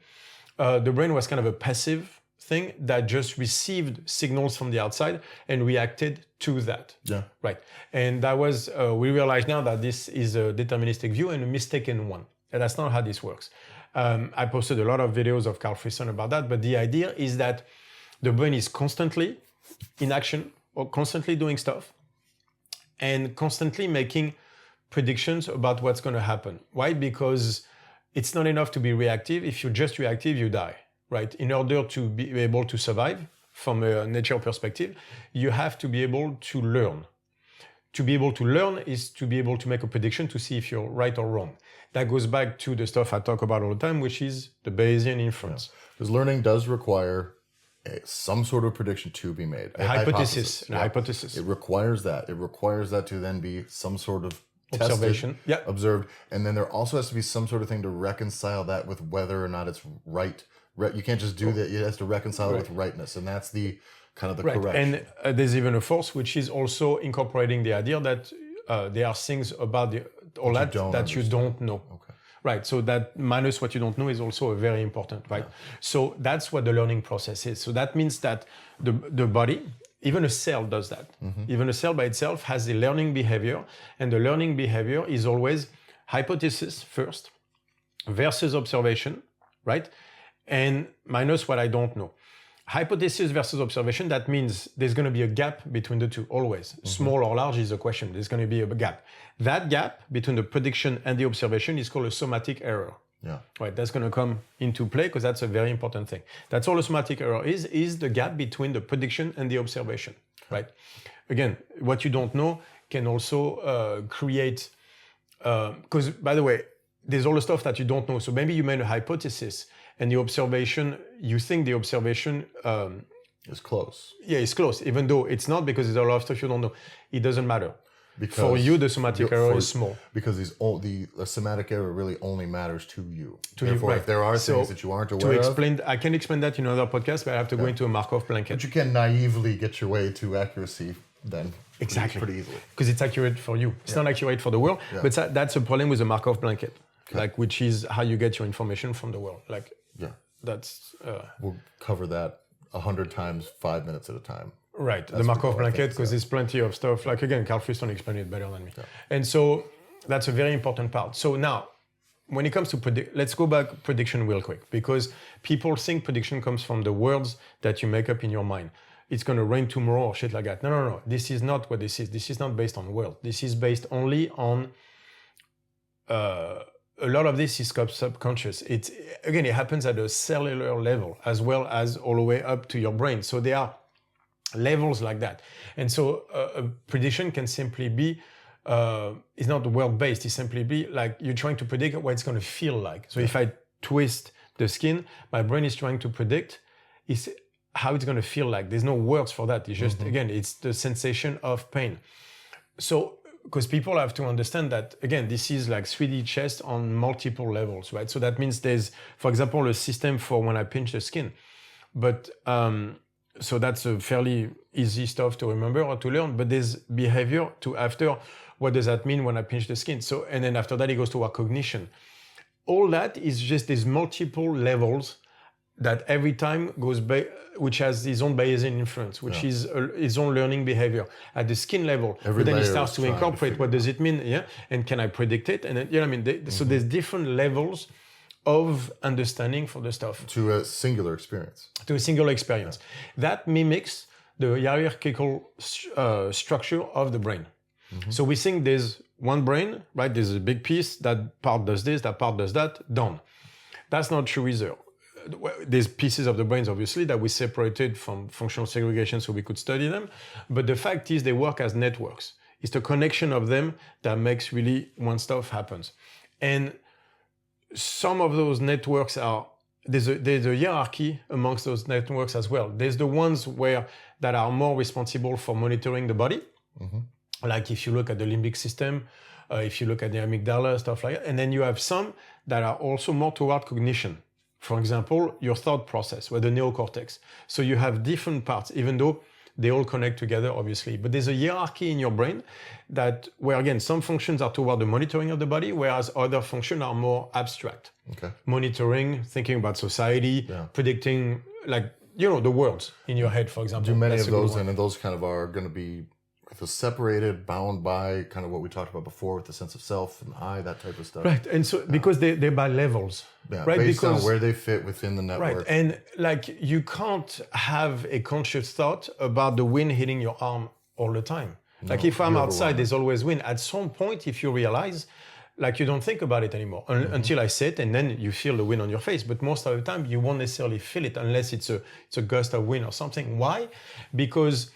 The brain was kind of a passive thing that just received signals from the outside and reacted to that. Yeah. Right. And that was, we realize now that this is a deterministic view and a mistaken one. And that's not how this works. I posted a lot of videos of Carl Frisson about that, but the idea is that the brain is constantly in action or constantly doing stuff and constantly making predictions about what's going to happen. Why? Because it's not enough to be reactive. If you're just reactive, you die, right? In order to be able to survive from a nature perspective, you have to be able to learn. To be able to learn is to be able to make a prediction to see if you're right or wrong. That goes back to the stuff I talk about all the time, which is the Bayesian inference. Because learning does require some sort of prediction to be made. A hypothesis. It requires that. It requires that to then be some sort of observation, observed. And then there also has to be some sort of thing to reconcile that with whether or not it's right. You can't just do that. It has to reconcile it with rightness. And that's the kind of the correction. And there's even a fourth, which is also incorporating the idea that there are things about all that you don't know. Okay. Right, so that minus what you don't know is also very important, right? Yeah. So that's what the learning process is. So that means that the body, even a cell does that. Mm-hmm. Even a cell by itself has a learning behavior, and the learning behavior is always hypothesis first versus observation, right? And minus what I don't know. Hypothesis versus observation, that means there's going to be a gap between the two, always. Mm-hmm. Small or large is a question. There's going to be a gap. That gap between the prediction and the observation is called a somatic error. Yeah. Right, that's going to come into play because that's a very important thing. That's all a somatic error is the gap between the prediction and the observation, right? Again, what you don't know can also create, because by the way, there's all the stuff that you don't know. So maybe you made a hypothesis and the observation, you think the observation is close. Yeah, it's close, even though it's not, because there's a lot of stuff you don't know. It doesn't matter. Because for you, the somatic error is small. Because the somatic error really only matters to you. Therefore, if there are things that you aren't aware of... I can explain that in another podcast, but I have to go into a Markov blanket. But you can naively get your way to accuracy then. Exactly. Pretty easily. Because it's accurate for you. It's not accurate for the world, but that's a problem with the Markov blanket, which is how you get your information from the world. That's... We'll cover that 100 times, 5 minutes at a time. Right, the Markov blanket, because there's plenty of stuff. Like, again, Carl Frisson explained it better than me. Yeah. And so that's a very important part. So now, when it comes to let's go back prediction real quick, because people think prediction comes from the words that you make up in your mind. It's going to rain tomorrow or shit like that. No. This is not what this is. This is not based on world. This is based only on... a lot of this is subconscious. It happens at a cellular level as well as all the way up to your brain. So there are levels like that. And so a prediction can simply be, it's not world-based, it's simply be like you're trying to predict what it's going to feel like. So if I twist the skin, my brain is trying to predict how it's going to feel like. There's no words for that. It's just, again, it's the sensation of pain. So, because people have to understand that, again, this is like 3D chess on multiple levels, right? So that means there's, for example, a system for when I pinch the skin. But, so that's a fairly easy stuff to remember or to learn, but there's behavior to after, what does that mean when I pinch the skin? So, and then after that, it goes to our cognition. All that is just these multiple levels that every time goes by, which has his own Bayesian influence, which is his own learning behavior at the skin level. But then he starts to incorporate, what does it mean? Yeah. And can I predict it? And then, you know what I mean? So there's different levels of understanding for the stuff. To a singular experience. That mimics the hierarchical structure of the brain. Mm-hmm. So we think there's one brain, right? There's a big piece, that part does this, that part does that, done. That's not true either. There's pieces of the brains, obviously, that we separated from functional segregation so we could study them. But the fact is they work as networks. It's the connection of them that makes really when stuff happens. And some of those networks there's a hierarchy amongst those networks as well. There's the ones that are more responsible for monitoring the body. Mm-hmm. Like if you look at the limbic system, if you look at the amygdala, stuff like that. And then you have some that are also more toward cognition. For example, your thought process, or the neocortex. So you have different parts, even though they all connect together, obviously. But there's a hierarchy in your brain that, where again, some functions are toward the monitoring of the body, whereas other functions are more abstract. Okay. Monitoring, thinking about society, predicting, like, the words in your head, for example. Do many of those, and those kind of are going to be separated, bound by kind of what we talked about before with the sense of self and I, that type of stuff. Right, and so because they're by levels, right? Based on where they fit within the network. Right, and like you can't have a conscious thought about the wind hitting your arm all the time. Like if I'm outside, there's always wind. At some point, if you realize, like you don't think about it anymore until I sit, and then you feel the wind on your face. But most of the time, you won't necessarily feel it unless it's a gust of wind or something. Why? Because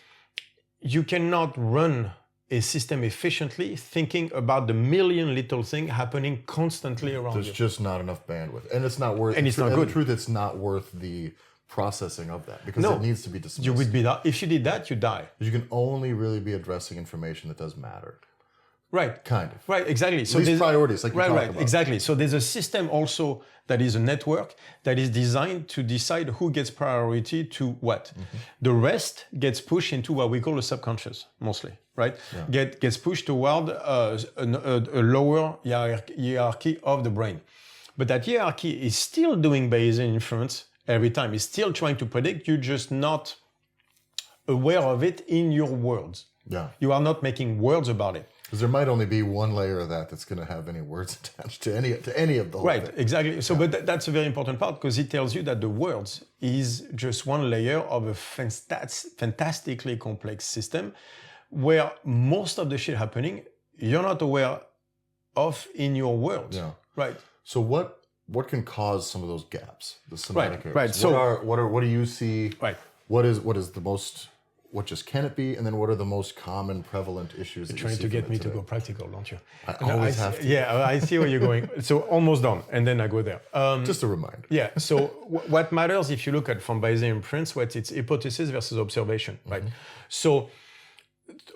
you cannot run a system efficiently thinking about the million little things happening constantly around you. There's just not enough bandwidth. And it's not worth... And it's not good. The truth, it's not worth the processing of that because it needs to be dismissed. You would be that. If you did that, you die. You can only really be addressing information that does matter. Right. Kind of. Right, exactly. So at least priorities, like you talked about. Exactly. So there's a system also that is a network that is designed to decide who gets priority to what. The rest gets pushed into what we call the subconscious, mostly, right? Yeah. Gets pushed toward a lower hierarchy of the brain. But that hierarchy is still doing Bayesian inference every time. It's still trying to predict. You're just not aware of it in your words. Yeah. You are not making words about it. Because there might only be one layer of that that's going to have any words attached to any of the whole right, thing. Exactly. So, but that's a very important part because it tells you that the words is just one layer of a fantastically complex system where most of the shit happening you're not aware of in your world. Yeah. Right. So what can cause some of those gaps, the somatic areas? Right. So what do you see? Right. What is the most? What just can it be? And then what are the most common prevalent issues that you're trying to get me to go practical, don't you? I always have to. Yeah, I see where you're going. So almost done, and then I go there. Just a reminder. Yeah. So what matters if you look at from Bayesian inference, it's hypothesis versus observation, right? So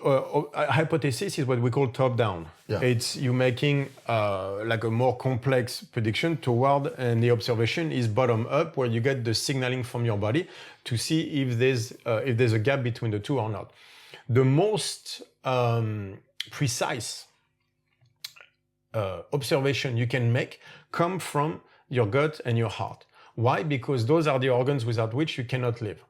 a hypothesis is what we call top-down. Yeah. It's you making like a more complex prediction toward, and the observation is bottom-up, where you get the signaling from your body to see if there's a gap between the two or not. The most precise observation you can make come from your gut and your heart. Why? Because those are the organs without which you cannot live.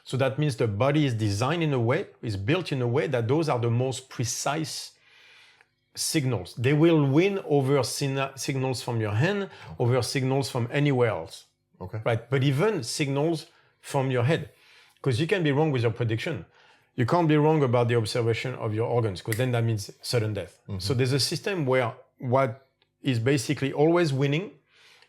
So that means the body is designed in a way, is built in a way that those are the most precise signals. They will win over signals from your hand, over signals from anywhere else. Okay. Right. But even signals from your head, because you can be wrong with your prediction. You can't be wrong about the observation of your organs, because then that means sudden death. So there's a system where what is basically always winning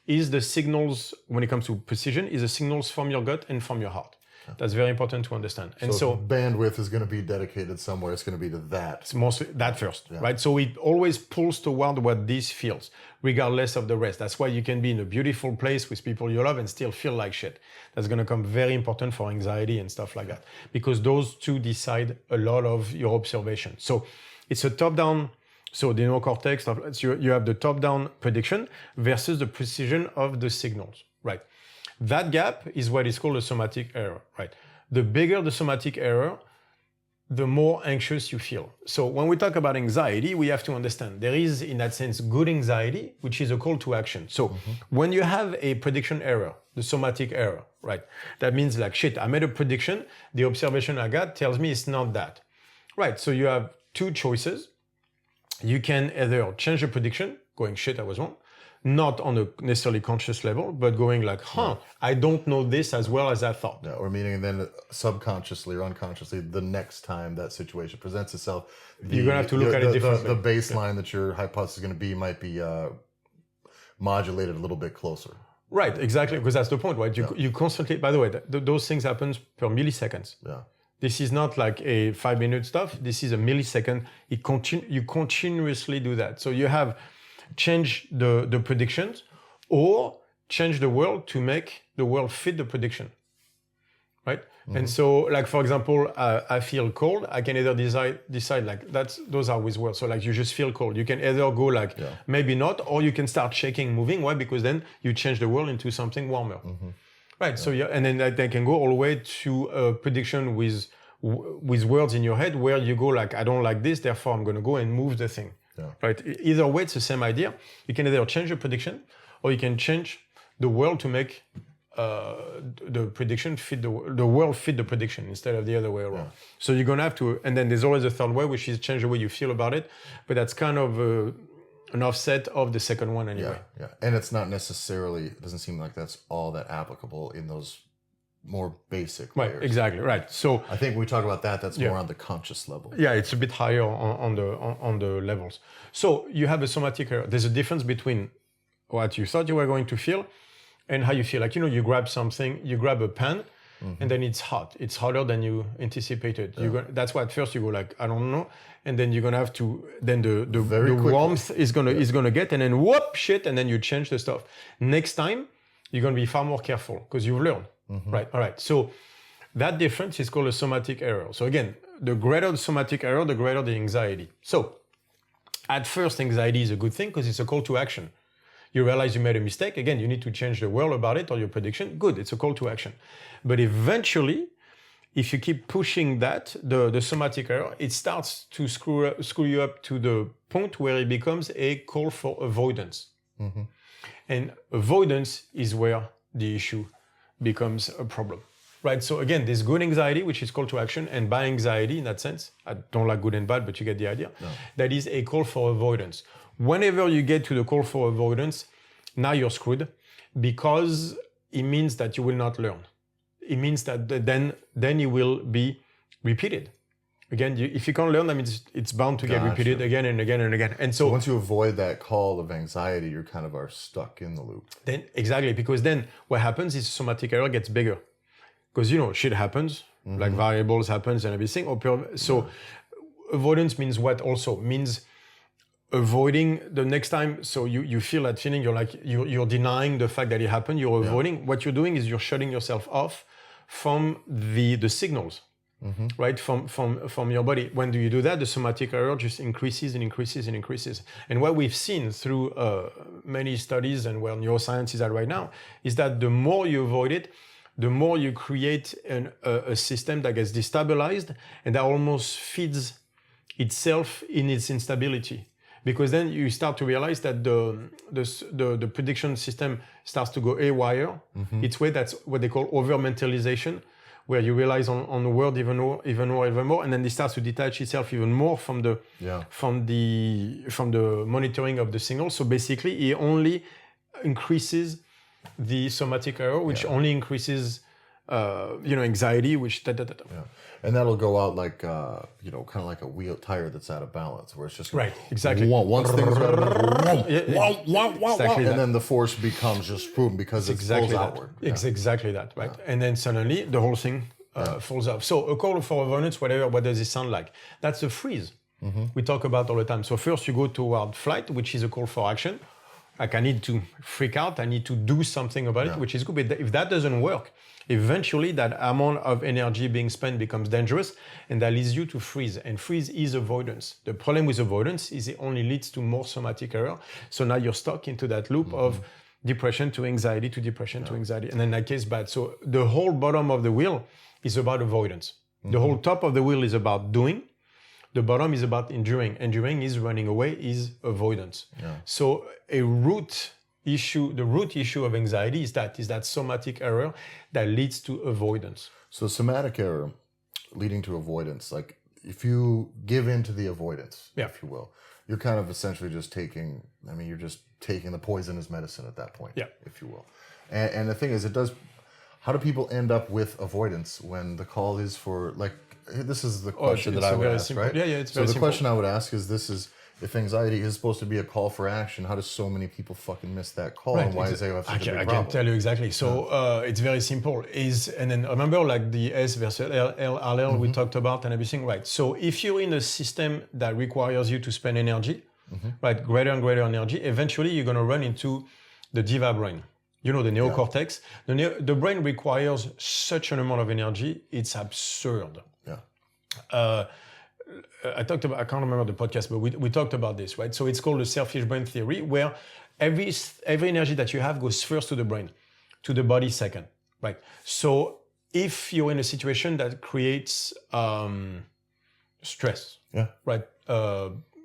is the signals, when it comes to precision, is the signals from your gut and from your heart. That's very important to understand. And so bandwidth is going to be dedicated somewhere. It's going to be to that. It's mostly that first, right? So it always pulls toward what this feels, regardless of the rest. That's why you can be in a beautiful place with people you love and still feel like shit. That's going to come very important for anxiety and stuff like that, because those two decide a lot of your observation. So it's a top-down. So the neocortex, so you have the top-down prediction versus the precision of the signals, right? That gap is what is called a somatic error, right? The bigger the somatic error, the more anxious you feel. So when we talk about anxiety, we have to understand there is, in that sense, good anxiety, which is a call to action. So when you have a prediction error, the somatic error, right? That means like, shit, I made a prediction. The observation I got tells me it's not that, right? So you have two choices. You can either change the prediction, going, shit, I was wrong. Not on a necessarily conscious level, but going like, I don't know this as well as I thought. Yeah, or meaning then subconsciously or unconsciously, the next time that situation presents itself, you're going to have to look at it differently. The baseline that your hypothesis is going to be might be modulated a little bit closer. Right, exactly, because that's the point, right? You constantly, by the way, those things happen per milliseconds. Yeah. This is not like a 5-minute stuff. This is a millisecond. You continuously do that. So you have change the predictions or change the world to make the world fit the prediction, right? And so, like, for example, I feel cold. I can either decide like, those are with words. So like, you just feel cold. You can either go like, maybe not, or you can start shaking, moving. Why? Because then you change the world into something warmer. Right, so and then they can go all the way to a prediction with words in your head where you go like, I don't like this, therefore I'm going to go and move the thing. Right, either way, it's the same idea. You can either change the prediction, or you can change the world to make the prediction fit the world fit the prediction instead of the other way around. So you're going to have to, and then there's always a third way, which is change the way you feel about it. But that's kind of an offset of the second one anyway. Yeah. And it's not necessarily, it doesn't seem like that's all that applicable in those more basic layers. Right, exactly, right. So I think when we talk about that's more on the conscious level. Yeah, it's a bit higher on the levels. So you have a somatic error. There's a difference between what you thought you were going to feel and how you feel. Like, you grab something, you grab a pen, and then it's hot. It's hotter than you anticipated. That's why at first you go like, I don't know, and then you're gonna have to. Then the warmth is gonna get, and then whoop, shit, and then you change the stuff. Next time you're gonna be far more careful because you've learned, right? All right. So that difference is called a somatic error. So again, the greater the somatic error, the greater the anxiety. So at first, anxiety is a good thing because it's a call to action. You realize you made a mistake. Again, you need to change the world about it or your prediction. Good, it's a call to action. But eventually, if you keep pushing that, the somatic error, it starts to screw you up to the point where it becomes a call for avoidance. And avoidance is where the issue becomes a problem. Right, so again, there's good anxiety, which is call to action, and bad anxiety in that sense. I don't like good and bad, but you get the idea. No. That is a call for avoidance. Whenever you get to the call for avoidance, now you're screwed because it means that you will not learn. It means that then you will be repeated. Again, if you can't learn, that means it's bound to get repeated again and again and again. And so once you avoid that call of anxiety, you kind of are stuck in the loop. Then exactly, because then what happens is somatic error gets bigger. Because, shit happens, like variables happens and everything. Avoidance means what also? Means avoiding the next time. So you feel that feeling, you're denying the fact that it happened, you're avoiding. What you're doing is you're shutting yourself off from the signals, right? From your body. When do you do that? The somatic error just increases and increases and increases. And what we've seen through many studies and where neuroscience is at right now is that the more you avoid it, the more you create a system that gets destabilized and that almost feeds itself in its instability. Because then you start to realize that the prediction system starts to go haywire. It's where that's what they call over-mentalization, where you realize on the world even more, and then it starts to detach itself even more from the monitoring of the signal. So basically, it only increases the somatic error, which only increases, anxiety, which and that'll go out like, kind of like a wheel tire that's out of balance, where it's just right, exactly. Once things exactly and then the force becomes just boom because it flows outward. It's exactly that, right? And then suddenly the whole thing falls off. So a call for avoidance, what does it sound like? That's a freeze. We talk about all the time. So first you go toward flight, which is a call for action. Like I need to freak out, I need to do something about it, which is good. But if that doesn't work, eventually that amount of energy being spent becomes dangerous and that leads you to freeze. And freeze is avoidance. The problem with avoidance is it only leads to more somatic error. So now you're stuck into that loop of depression to anxiety to depression to anxiety. And in that case, bad. So the whole bottom of the wheel is about avoidance. The whole top of the wheel is about doing. The bottom is about enduring. Enduring is running away, is avoidance. So the root issue of anxiety is that somatic error that leads to avoidance. So somatic error leading to avoidance, like if you give in to the avoidance, if you will, you're kind of essentially just taking the poisonous medicine at that point, if you will. And the thing is, how do people end up with avoidance when the call is for, like, this is the question that I would ask, right? Yeah, it's very simple. So the question I would ask is, if anxiety is supposed to be a call for action, how do so many people fucking miss that call? Right. And why is there such a big problem? I can tell you exactly. So it's very simple. And then remember, like the S versus L we talked about and everything, right? So if you're in a system that requires you to spend energy, right, greater and greater energy, eventually you're going to run into the diva brain. you know, the neocortex. The brain requires such an amount of energy, it's absurd. Yeah. I can't remember the podcast, but we talked about this, right? So it's called the selfish brain theory, where every energy that you have goes first to the brain, to the body second, right? So if you're in a situation that creates stress, right?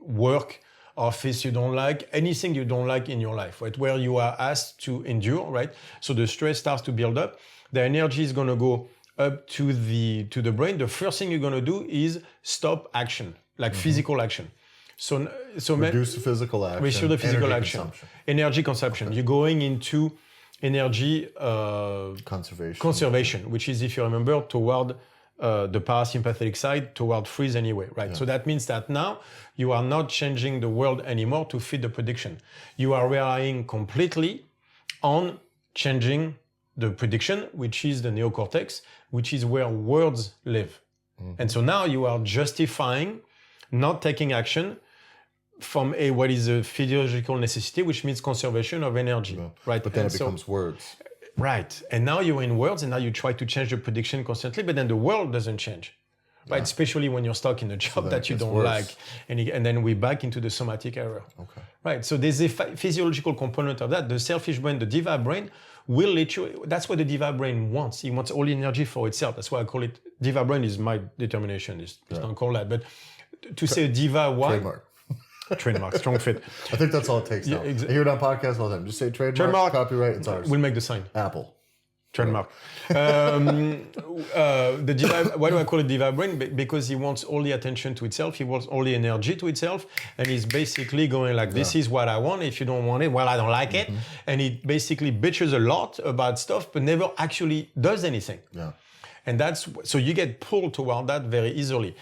Work, office you don't like, anything you don't like in your life, right? Where you are asked to endure, right? So the stress starts to build up. The energy is going to go up to the brain. The first thing you're going to do is stop action, like physical action. So reduce the physical action. Reduce the physical energy action. Consumption. Energy consumption. Okay. You're going into energy conservation, which is, if you remember, toward the parasympathetic side, toward freeze anyway, right? Yeah. So that means that now you are not changing the world anymore to fit the prediction. You are relying completely on changing the prediction, which is the neocortex, which is where words live. Mm-hmm. And so now you are justifying not taking action from what is a physiological necessity, which means conservation of energy, right? But then it becomes words. Right. And now you're in words, and now you try to change the prediction constantly, but then the world doesn't change, right? Especially when you're stuck in a job that you don't like. And then we're back into the somatic error. Okay. Right. So there's a physiological component of that. The selfish brain, the diva brain, will literally, that's what the diva brain wants. It wants all the energy for itself. That's why I call it, diva brain is my determination. It's not called that. But to say diva, why? Trademark. Trademark, StrongFit. I think that's all it takes now. I hear it on podcasts all the time. Just say trademark, copyright, it's ours. We'll make the sign. Apple. Trademark. The diva, why do I call it diva brain? Because he wants all the attention to itself. He wants all the energy to itself. And he's basically going like, this is what I want. If you don't want it, well, I don't like it. And he basically bitches a lot about stuff, but never actually does anything. Yeah. And so you get pulled toward that very easily.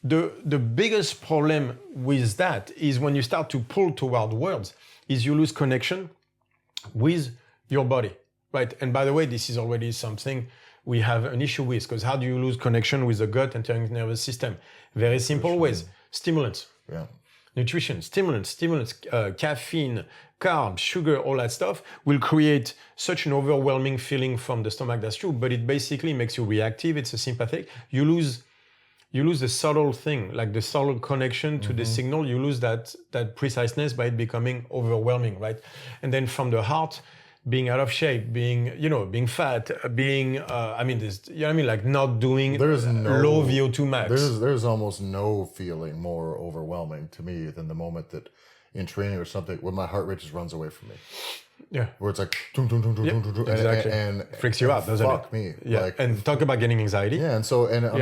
The biggest problem with that is when you start to pull toward words, is you lose connection with your body, right? And by the way, this is already something we have an issue with, because how do you lose connection with the gut and central nervous system? Very simple ways. Stimulants, nutrition, stimulants, caffeine, carbs, sugar, all that stuff will create such an overwhelming feeling from the stomach. That's true, but it basically makes you reactive. It's a sympathetic. You lose the subtle thing, like the subtle connection to the signal. You lose that preciseness by it becoming overwhelming, right? And then from the heart, being out of shape, being fat, being, like not doing low VO2 max. There's almost no feeling more overwhelming to me than the moment that in training or something, when my heart rate just runs away from me. Yeah. Where it's like, exactly. And freaks you out, doesn't it? Fuck me. Yeah. Like, and talk about getting anxiety. Yeah. And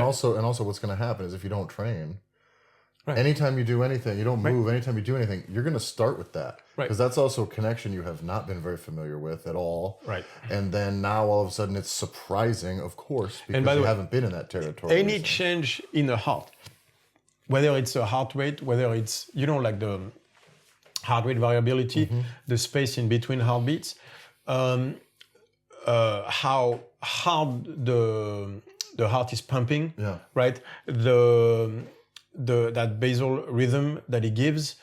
also what's going to happen is if you don't train, anytime you do anything, you don't move, anytime you do anything, you're going to start with that. Right. Because that's also a connection you have not been very familiar with at all. Right. And then now all of a sudden it's surprising, of course, because you haven't been in that territory. Any change in the heart, whether it's a heart rate, whether it's, like the heart rate variability, the space in between heartbeats, how hard the heart is pumping, right? That basal rhythm that it gives,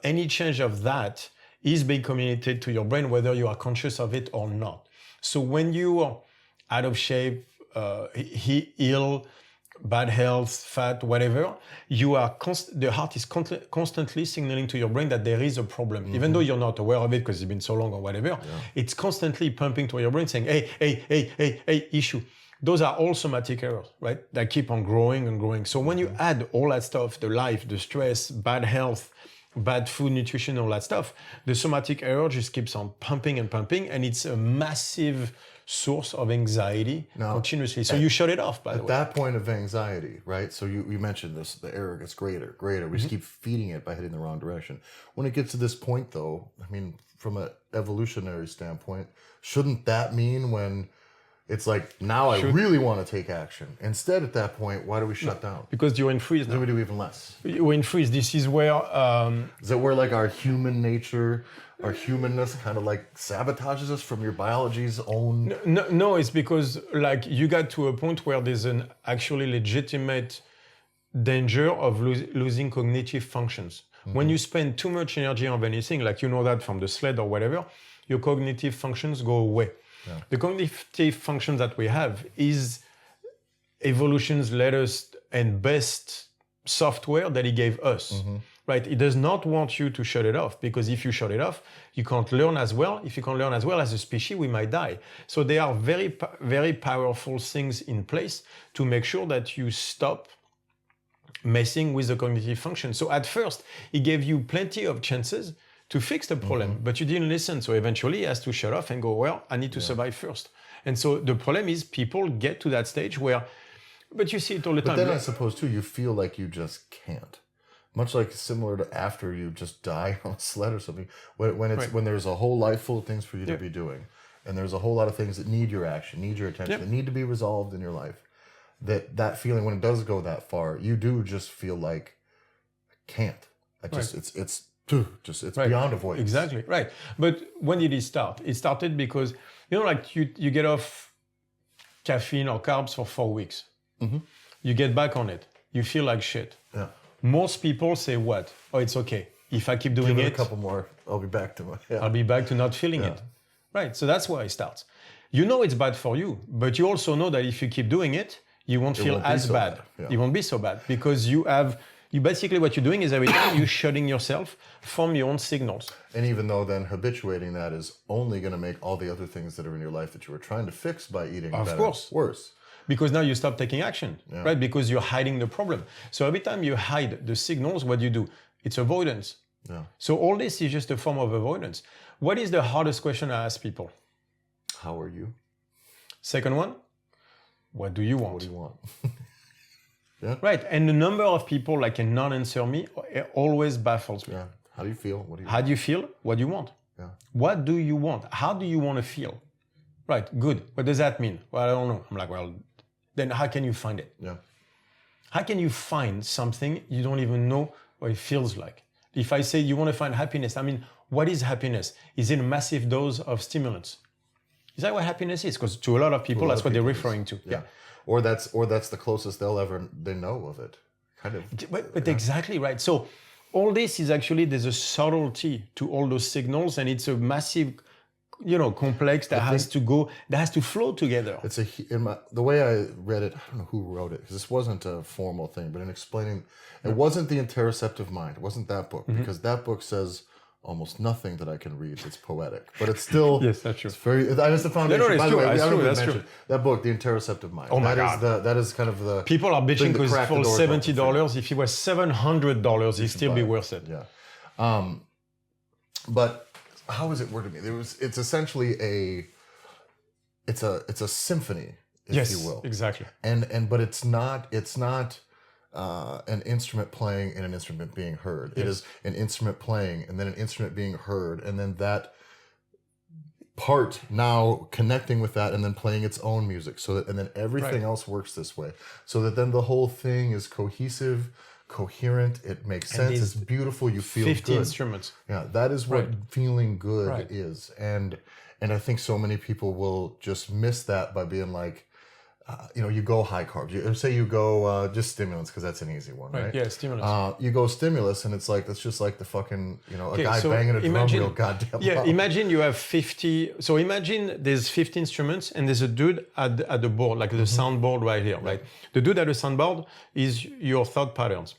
any change of that is being communicated to your brain, whether you are conscious of it or not. So when you are out of shape, ill, bad health, fat, whatever, the heart is constantly signaling to your brain that there is a problem. Even though you're not aware of it because it's been so long or whatever, it's constantly pumping to your brain saying, hey, issue. Those are all somatic errors, right? That keep on growing and growing. So when you add all that stuff, the life, the stress, bad health, bad food, nutrition, all that stuff, the somatic error just keeps on pumping and pumping, and it's a massive source of anxiety continuously. So you shut it off, by the way. At that point of anxiety, right? So you mentioned this, the error gets greater. We just keep feeding it by heading the wrong direction. When it gets to this point, though, I mean, from an evolutionary standpoint, shouldn't that mean when it's like, now I really want to take action? Instead, at that point, why do we shut down? Because you're in freeze now. Then we do even less. You're in freeze. This is where... Is that where like our human nature, our humanness kind of like sabotages us from your biology's own... No, it's because like you got to a point where there's an actually legitimate danger of losing cognitive functions. When you spend too much energy on anything, like you know that from the sled or whatever, your cognitive functions go away. Yeah. The cognitive functions that we have is evolution's latest and best software that he gave us. Right? It does not want you to shut it off, because if you shut it off, you can't learn as well. If you can't learn as well as a species, we might die. So there are very, very powerful things in place to make sure that you stop messing with the cognitive function. So at first, he gave you plenty of chances to fix the problem, but you didn't listen. So eventually he has to shut off and go, well, I need to survive first. And so the problem is people get to that stage where, but you see it all the time. But then I suppose too, you feel like you just can't. Much like similar to after you just die on a sled or something, when there's a whole life full of things for you to be doing, and there's a whole lot of things that need your action, need your attention, that need to be resolved in your life. That feeling, when it does go that far, you do just feel like I can't. It's beyond avoidance. Exactly, right. But when did it start? It started because, like you get off caffeine or carbs for 4 weeks. You get back on it. You feel like shit. Yeah. Most people say what? Oh, it's okay. If I keep doing Give it, a couple more, I'll be back to I'll be back to not feeling it. Right. So that's where it starts. You know it's bad for you, but you also know that if you keep doing it, you won't feel as bad. It won't be so bad, because you basically what you're doing is every time you're shutting yourself from your own signals. And even though then habituating that is only going to make all the other things that are in your life that you were trying to fix by eating better, worse. Because now you stop taking action, right? Because you're hiding the problem. So every time you hide the signals, what do you do? It's avoidance. Yeah. So all this is just a form of avoidance. What is the hardest question I ask people? How are you? Second one, what do you want? What do you want? Right. And the number of people that can not answer me always baffles me. Yeah. How do you feel? What do you How do you feel? What do you want? Yeah. What do you want? How do you want to feel? Right. Good. What does that mean? Well, I don't know. I'm like, well, then how can you find it? Yeah. How can you find something you don't even know what it feels like? If I say you want to find happiness, I mean, what is happiness? Is it a massive dose of stimulants? Is that what happiness is? Because to a lot of people, that's what they're referring to. Yeah. Or that's the closest they know of it. Kind of. But exactly right. So all this is actually, there's a subtlety to all those signals, and it's a massive, complex that has to flow together. It's the way I read it, I don't know who wrote it, because this wasn't a formal thing, but in explaining, it wasn't the Interoceptive Mind. It wasn't that book, because that book says almost nothing that I can read. It's poetic, but it's still yes, that's true. It's the foundation. No, by the way, that's true. That book, The Interoceptive Mind. Oh my God. That is kind of the people are bitching because for $70. If it was $700, it'd still be worth it. Yeah. But how is it worded to me? It's essentially it's a symphony, if you will. Exactly. But it's not an instrument playing and an instrument being heard. Yes. It is an instrument playing and then an instrument being heard, and then that part now connecting with that and then playing its own music, and then everything else works this way, so that then the whole thing is cohesive, coherent, it makes sense, it's beautiful, you feel 50 good. Instruments. Yeah, that is what feeling good is. And I think so many people will just miss that by being like, you go high carbs. You go just stimulants, because that's an easy one, right? Yeah, stimulants. You go stimulus, and it's like, that's just like the fucking, a guy banging a drum wheel, goddamn. Yeah, imagine you have 50. So imagine there's 50 instruments, and there's a dude at the board, like the soundboard right here, right? The dude at the soundboard is your thought patterns.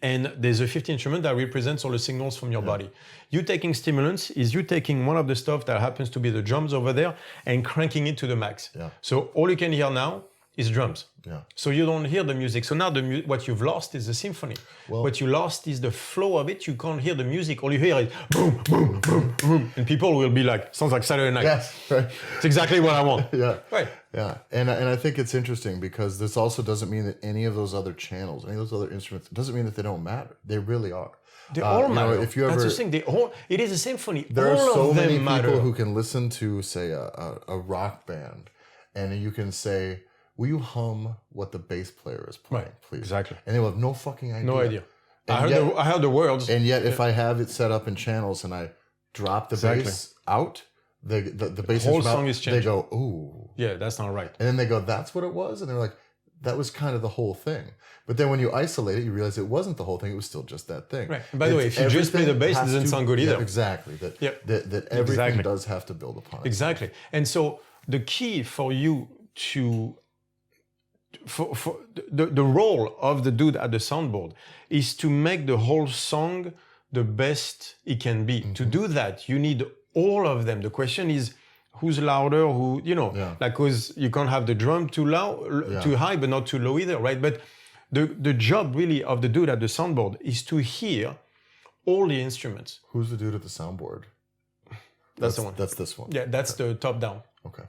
And there's a 50 instrument that represents all the signals from your body. You taking stimulants is you taking one of the stuff that happens to be the drums over there and cranking it to the max. Yeah. So all you can hear now is drums. Yeah. So you don't hear the music. So now what you've lost is the symphony. What you lost is the flow of it. You can't hear the music. All you hear is boom, boom, boom, boom. And people will be like, sounds like Saturday night. Yes, right. It's exactly what I want. Yeah. Right. Yeah. And I think it's interesting, because this also doesn't mean that any of those other channels, any of those other instruments, it doesn't mean that they don't matter. They really are. They all matter. If you ever, that's the thing. It is a symphony. There are so many matter. people who can listen to, say, a rock band, and you can say, will you hum what the bass player is playing, please? Exactly. And they will have no fucking idea. No idea. I heard the words. And yet, if I have it set up in channels and I drop the bass out, the bass whole song is changed. They go, ooh. Yeah, that's not right. And then they go, that's what it was? And they're like, that was kind of the whole thing. But then when you isolate it, you realize it wasn't the whole thing. It was still just that thing. Right. And by the way, if you just play the bass, it doesn't sound good either. Yeah, exactly. That everything does have to build upon it. Exactly. And so the key for you to, for the role of the dude at the soundboard is to make the whole song the best it can be. To do that, you need all of them. The question is, who's louder, like, because you can't have the drum too loud, too high, but not too low either, right? But the job really of the dude at the soundboard is to hear all the instruments. Who's the dude at the soundboard? That's the one. That's this one. Yeah, that's the top down. Okay.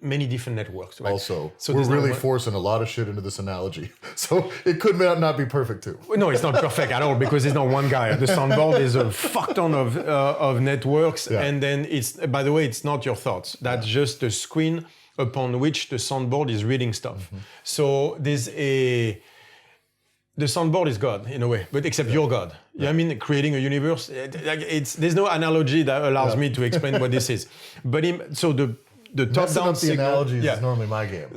Many different networks, right? Also, so we're really forcing a lot of shit into this analogy. So it could not be perfect too. No, it's not perfect at all because there's not one guy. The soundboard is a fuck ton of networks. Yeah. And then by the way, it's not your thoughts. That's just the screen upon which the soundboard is reading stuff. So the soundboard is God in a way, but except you're God. You know what I mean? Creating a universe. There's no analogy that allows me to explain what this is. But the top-down signal. Analogies is normally my game.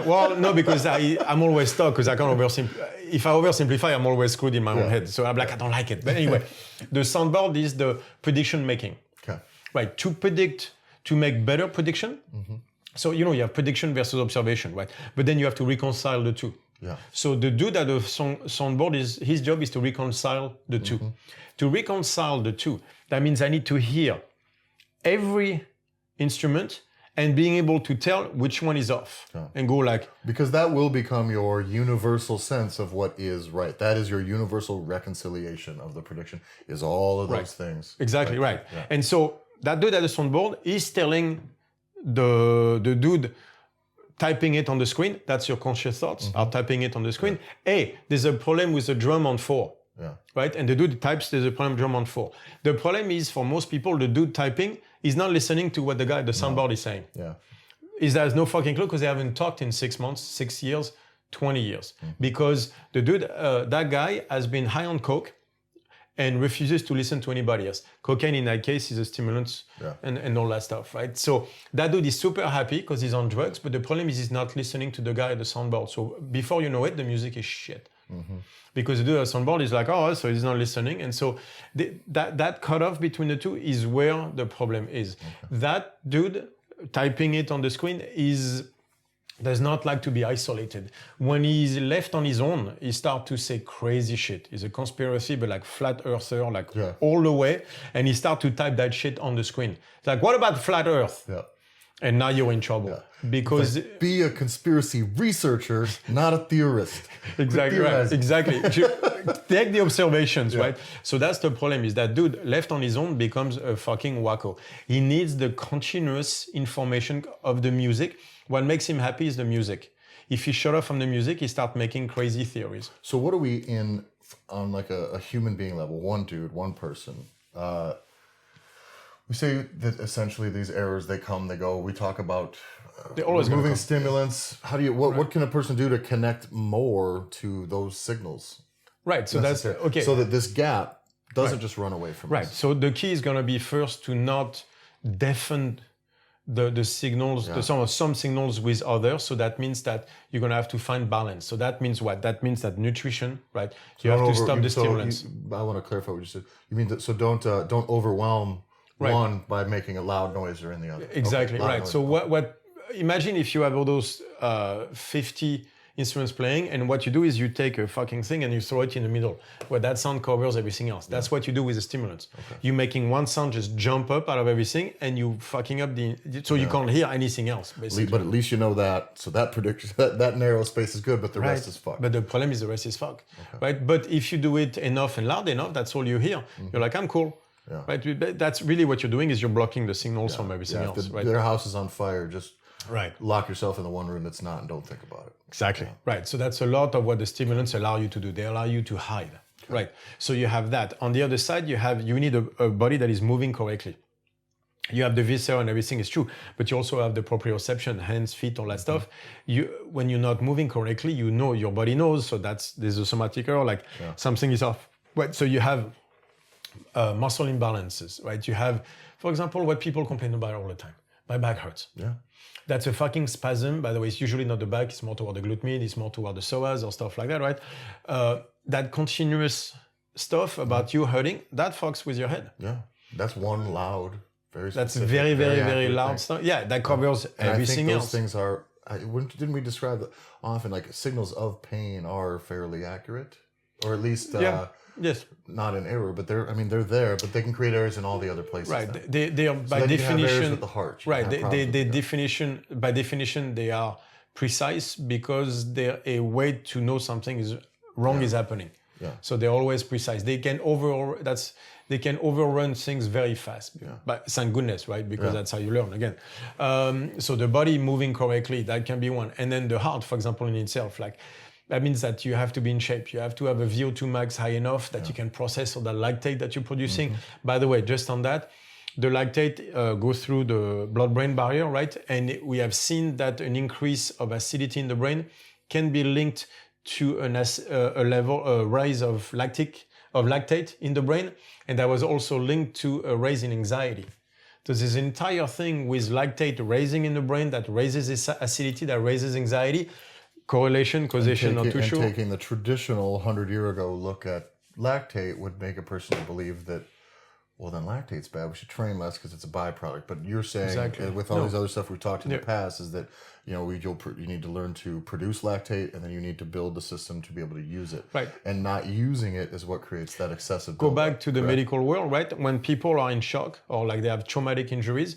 Well, no, because I'm always stuck because I can't oversimplify. If I oversimplify, I'm always screwed in my own head. So I'm like, I don't like it. But anyway, the soundboard is the prediction making. Okay. Right. To make better prediction. So, you have prediction versus observation, right? But then you have to reconcile the two. Yeah. So the dude at the soundboard his job is to reconcile the two. To reconcile the two, that means I need to hear every instrument and being able to tell which one is off and go like... Because that will become your universal sense of what is right. That is your universal reconciliation of the prediction, is all of those things. Exactly, right. Yeah. And so that dude at the soundboard is telling the dude typing it on the screen, that's your conscious thoughts, are typing it on the screen. Hey, there's a problem with the drum on 4. Yeah. Right? And the dude types, there's a problem drum on 4. The problem is for most people, the dude typing is not listening to what the guy at the soundboard is saying. Yeah. There's no fucking clue because they haven't talked in 6 months, 6 years, 20 years. Because the dude, that guy has been high on coke and refuses to listen to anybody else. Cocaine in that case is a stimulant and all that stuff, right? So that dude is super happy because he's on drugs, but the problem is he's not listening to the guy at the soundboard. So before you know it, the music is shit. Because the dude at the soundboard is like, so he's not listening. And so that cutoff between the two is where the problem is. That dude typing it on the screen does not like to be isolated. When he's left on his own, he starts to say crazy shit. He's a conspiracy, but like flat earther, all the way. And he starts to type that shit on the screen. It's like, what about flat earth? Yeah. And now you're in trouble. Yeah. Because be a conspiracy researcher, not a theorist. Exactly right. Exactly. Take the observations, right? So that's the problem, is that dude left on his own becomes a fucking wacko. He needs the continuous information of the music. What makes him happy is the music. If he shut off from the music, he starts making crazy theories. So what are we on like a human being level? One dude, one person. We say that essentially these errors, they come, they go. We talk about removing stimulants. How do you? What can a person do to connect more to those signals? Right. So that's okay. So that this gap doesn't just run away from us. Right. So the key is going to be first to not deafen the signals, some signals with others. So that means that you're going to have to find balance. So that means what? That means that nutrition, right? You have to stop the stimulants. I want to clarify what you said. You mean that, so don't overwhelm one by making a loud noise or in the other. Exactly, right. Noise. So what? Imagine if you have all those 50 instruments playing, and what you do is you take a fucking thing and you throw it in the middle, where that sound covers everything else. That's what you do with the stimulants. You're making one sound just jump up out of everything, and you fucking up so you can't hear anything else, basically. But at least you know that. So that prediction, that narrow space is good, but the rest is fucked. But the problem is the rest is fucked, right? But if you do it enough and loud enough, that's all you hear. You're like, I'm cool. Yeah. Right. That's really what you're doing, is you're blocking the signals from everything else. If their house is on fire, just lock yourself in the one room that's not and don't think about it. Exactly. Yeah. Right. So that's a lot of what the stimulants allow you to do. They allow you to hide. Okay. Right. So you have that. On the other side, you need a body that is moving correctly. You have the viscera and everything is true, but you also have the proprioception, hands, feet, all that stuff. When you're not moving correctly, your body knows. So there's a somatic error, something is off. Right. So you have muscle imbalances, right? You have, for example, what people complain about all the time, My back hurts. Yeah. That's a fucking spasm. By the way, it's usually not the back. It's more toward the glute med. It's more toward the psoas or stuff like that, right? That continuous stuff about you hurting, that fucks with your head. Yeah. That's one loud, very specific, that's very, very, very loud thing. stuff. Yeah, that covers everything else. I think those things are, didn't we describe that often, like signals of pain are fairly accurate? Or at least yes, not in error, but they're there, but they can create errors in all the other places. Right, then. they are by definition with the heart. Right, by definition they are precise because they're a way to know something is wrong is happening. Yeah. So they're always precise. They can overrun things very fast. Yeah. But thank goodness, right? Because that's how you learn again. So the body moving correctly, that can be one. And then the heart, for example, in itself, like that means that you have to be in shape. You have to have a VO2 max high enough that you can process all the lactate that you're producing. By the way, just on that, the lactate goes through the blood-brain barrier, right? And we have seen that an increase of acidity in the brain can be linked to a rise of lactate in the brain, and that was also linked to a rise in anxiety. So this entire thing with lactate raising in the brain that raises acidity, that raises anxiety, causation, not too sure. And taking the traditional 100-year-ago look at lactate would make a person believe that, well, then lactate's bad. We should train less because it's a byproduct. But you're saying with all these other stuff we've talked in the past is that you need to learn to produce lactate, and then you need to build the system to be able to use it. Right. And not using it is what creates that excessive. Go back to the medical world, right? When people are in shock or like they have traumatic injuries,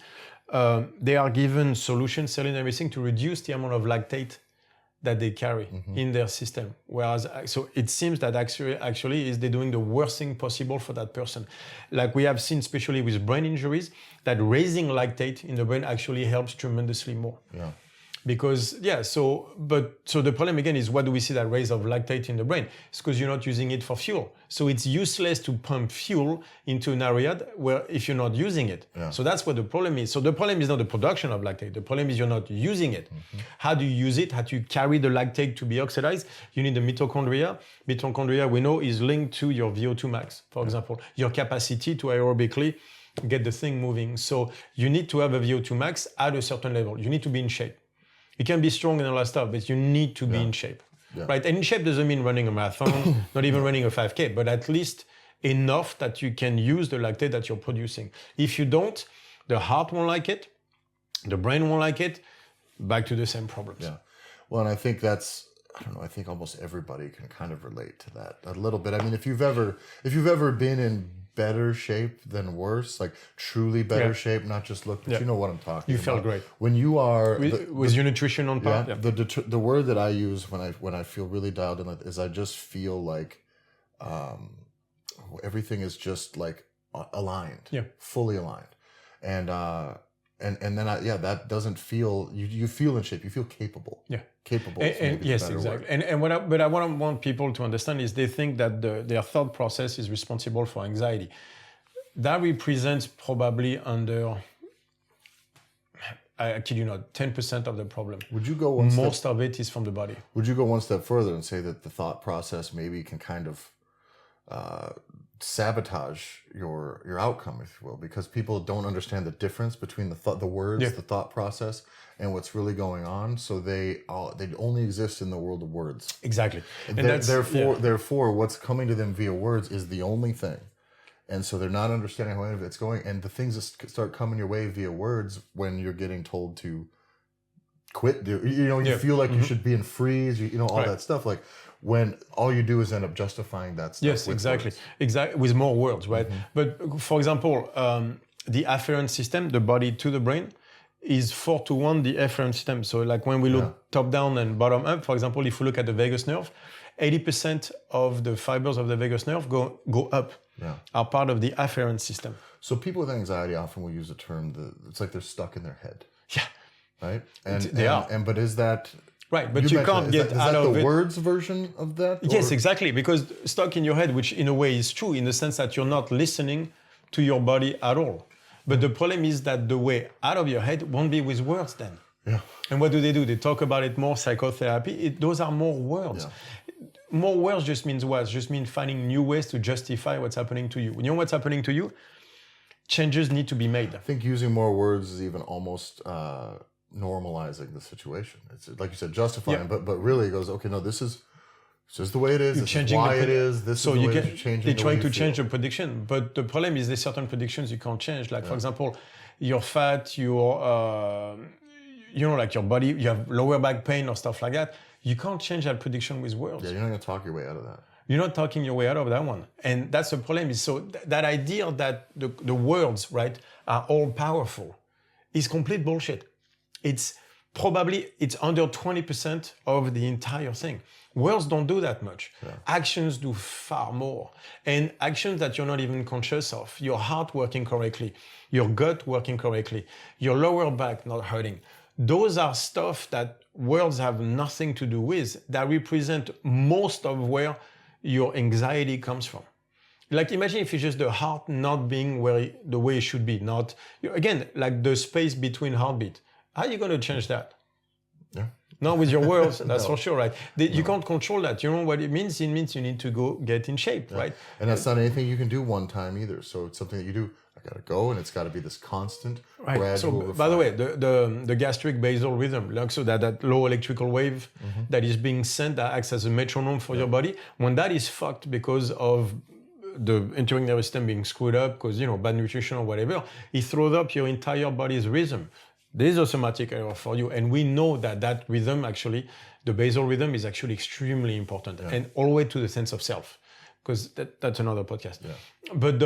they are given solutions, saline, everything to reduce the amount of lactate that they carry in their system. Whereas, so it seems that actually is they're doing the worst thing possible for that person. Like we have seen, especially with brain injuries, that raising lactate in the brain actually helps tremendously more. Yeah. Because, so the problem again is, what do we see that raise of lactate in the brain? It's because you're not using it for fuel. So it's useless to pump fuel into an area where if you're not using it. Yeah. So that's what the problem is. So the problem is not the production of lactate. The problem is you're not using it. How do you use it? How do you carry the lactate to be oxidized? You need the mitochondria. Mitochondria, we know, is linked to your VO2 max, for example, your capacity to aerobically get the thing moving. So you need to have a VO2 max at a certain level. You need to be in shape. You can be strong and all that stuff, but you need to be in shape, right? And in shape doesn't mean running a marathon, not even running a 5K, but at least enough that you can use the lactate that you're producing. If you don't, the heart won't like it, the brain won't like it, back to the same problems. Yeah. Well, and I think I think almost everybody can kind of relate to that a little bit. I mean, if you've ever been in better shape than worse, like truly better shape, not just look, but you know what I'm talking about. You felt great. When you are... With your nutrition on par? Yeah. The word that I use when I feel really dialed in is I just feel like everything is just like aligned. Yeah. Fully aligned. And then that doesn't feel... You feel in shape. You feel capable. Yeah. Capable. Yes, exactly. And what I want people to understand is they think that their thought process is responsible for anxiety. That represents probably under, I kid you not, 10% of the problem. Would you go Most of it is from the body. Would you go one step further and say that the thought process maybe can kind of sabotage your outcome, if you will, because people don't understand the difference between the words, the thought process, and what's really going on, so they only exist in the world of words. Exactly. And therefore, what's coming to them via words is the only thing. And so they're not understanding how it's going. And the things that start coming your way via words when you're getting told to quit, you feel like you should be in freeze, all that stuff. Like when all you do is end up justifying that stuff. Yes, exactly. With more words, right? But for example, the afferent system, the body to the brain, is 4-to-1 the efferent system. So like when we look top down and bottom up, for example, if we look at the vagus nerve, 80% of the fibers of the vagus nerve go up, are part of the afferent system. So people with anxiety often will use the term, it's like they're stuck in their head. Yeah. Right? They are. But is that... Right, but you can't get out of it. Is that the words version of that? Yes, exactly, because stuck in your head, which in a way is true in the sense that you're not listening to your body at all. But the problem is that the way out of your head won't be with words then. Yeah. And what do? They talk about it more, psychotherapy. Those are more words. Yeah. More words just means what? Just means finding new ways to justify what's happening to you. You know what's happening to you? changes need to be made. I think using more words is even almost normalizing the situation. It's like you said, justifying, but really it goes, okay, no, this is just the way it is. This is why it is. This is the way it's changing. They're trying to change the prediction, but the problem is there's certain predictions you can't change. Like for example, you're fat, like your body, you have lower back pain or stuff like that. You can't change that prediction with words. Yeah, you're not going to talk your way out of that. You're not talking your way out of that one. And that's the problem. Is so that idea that the words, right, are all powerful is complete bullshit. It's under 20% of the entire thing. Words don't do that much. Yeah. Actions do far more. And actions that you're not even conscious of. Your heart working correctly, your gut working correctly, your lower back not hurting. Those are stuff that words have nothing to do with, that represent most of where your anxiety comes from. Like imagine if it's just the heart not being the way it should be, not, again, like the space between heartbeat. How are you going to change that? Yeah. Not with your words, that's for sure, right? You can't control that. You know what it means? It means you need to go get in shape, right? And that's not anything you can do one time either. So it's something that you do, I got to go, and it's got to be this constant, gradual So, by the way, the gastric basal rhythm, like so that low electrical wave that is being sent that acts as a metronome for your body, when that is fucked because of the entering nervous system being screwed up because, bad nutrition or whatever, it throws up your entire body's rhythm. There is a somatic error for you. And we know that rhythm, actually, the basal rhythm is actually extremely important and all the way to the sense of self, because that's another podcast. Yeah. But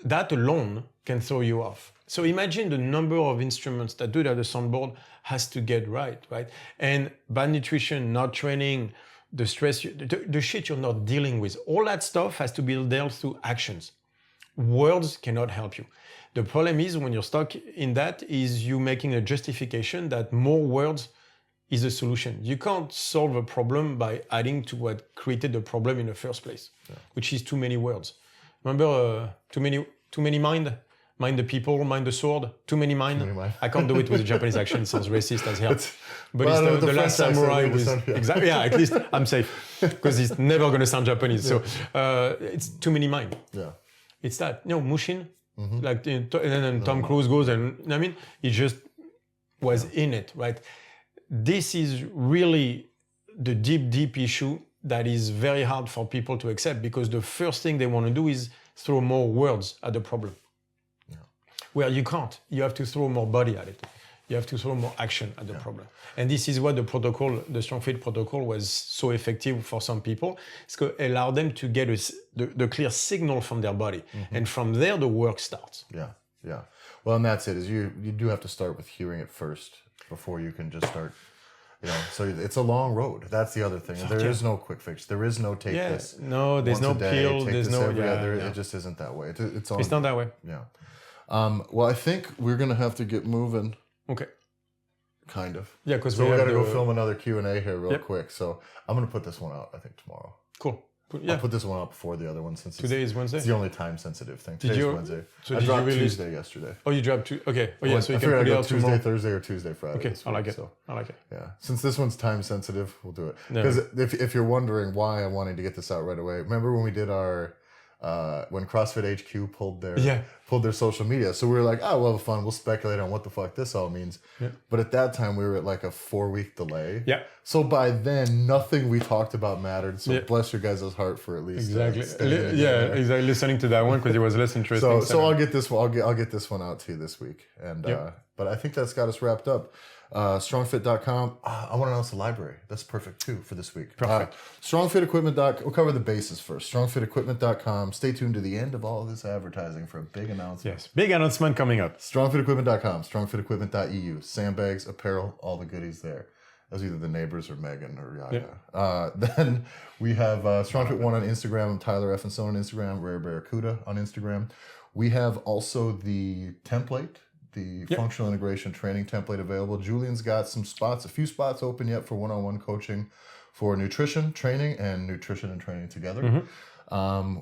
that alone can throw you off. So imagine the number of instruments that do that the soundboard has to get right? And bad nutrition, not training, the stress, the shit you're not dealing with, all that stuff has to be dealt through actions. Words cannot help you. The problem is when you're stuck in that is you making a justification that more words is a solution. You can't solve a problem by adding to what created the problem in the first place, which is too many words. Remember, too many mind the people, mind the sword, too many mind. I can't do it with a Japanese accent, it sounds racist as hell. But it's the last samurai with, exactly, at least I'm safe, because it's never going to sound Japanese. So it's too many mind. Yeah. It's that, Mushin, like, and then Tom Cruise goes, and I mean, he just was in it, right? This is really the deep issue that is very hard for people to accept, because the first thing they want to do is throw more words at the problem. Yeah. Well, you can't. You have to throw more body at it. You have to throw more action at the problem. And this is what the StrongFit protocol was so effective for some people. It's to allow them to get the clear signal from their body. And from there, the work starts. Yeah. Well, and that's it, is you do have to start with hearing it first before you can just start, so it's a long road. That's the other thing. There is no quick fix. There is no take this. No, there's no pill. There's no, it just isn't that way. It's not that way. Yeah. Well, I think we're going to have to get moving. Okay. Kind of. Yeah, because we got to go film another Q&A here real quick. So I'm going to put this one out, I think, tomorrow. Cool. I'll put this one out before the other one, since today is Wednesday. It's the only time-sensitive thing. Today's Wednesday. So I dropped Tuesday yesterday. Oh, you dropped Tuesday. Okay. Oh, yeah. So you can put it out Tuesday, tomorrow. Thursday, or Tuesday, Friday. Okay. I like it. I like it. Yeah. Since this one's time-sensitive, we'll do it. Because if you're wondering why I wanted to get this out right away, remember when we did our when CrossFit HQ pulled their social media. So we were like, we'll have fun. We'll speculate on what the fuck this all means. Yeah. But at that time, we were at like a 4-week delay. Yeah. So by then, nothing we talked about mattered. So bless your guys' heart for at least exactly. Exactly. Listening to that one, because it was less interesting. So I'll get this one. I'll get this one out to you this week. And but I think that's got us wrapped up. StrongFit.com. I want to announce the library. That's perfect too for this week. Perfect. StrongFitEquipment.com. We'll cover the bases first. StrongFitEquipment.com. Stay tuned to the end of all of this advertising for a big announcement. Yes, big announcement coming up. StrongFitEquipment.com. StrongFitEquipment.eu. Sandbags, apparel, all the goodies there. That's either the neighbors or Megan or Yaya. Then we have StrongFit1 on Instagram, Tyler F. and So on Instagram, Rare Barracuda on Instagram. We have also the template, the functional integration training template available. Julien's got a few spots open yet for one-on-one coaching for nutrition training and training together.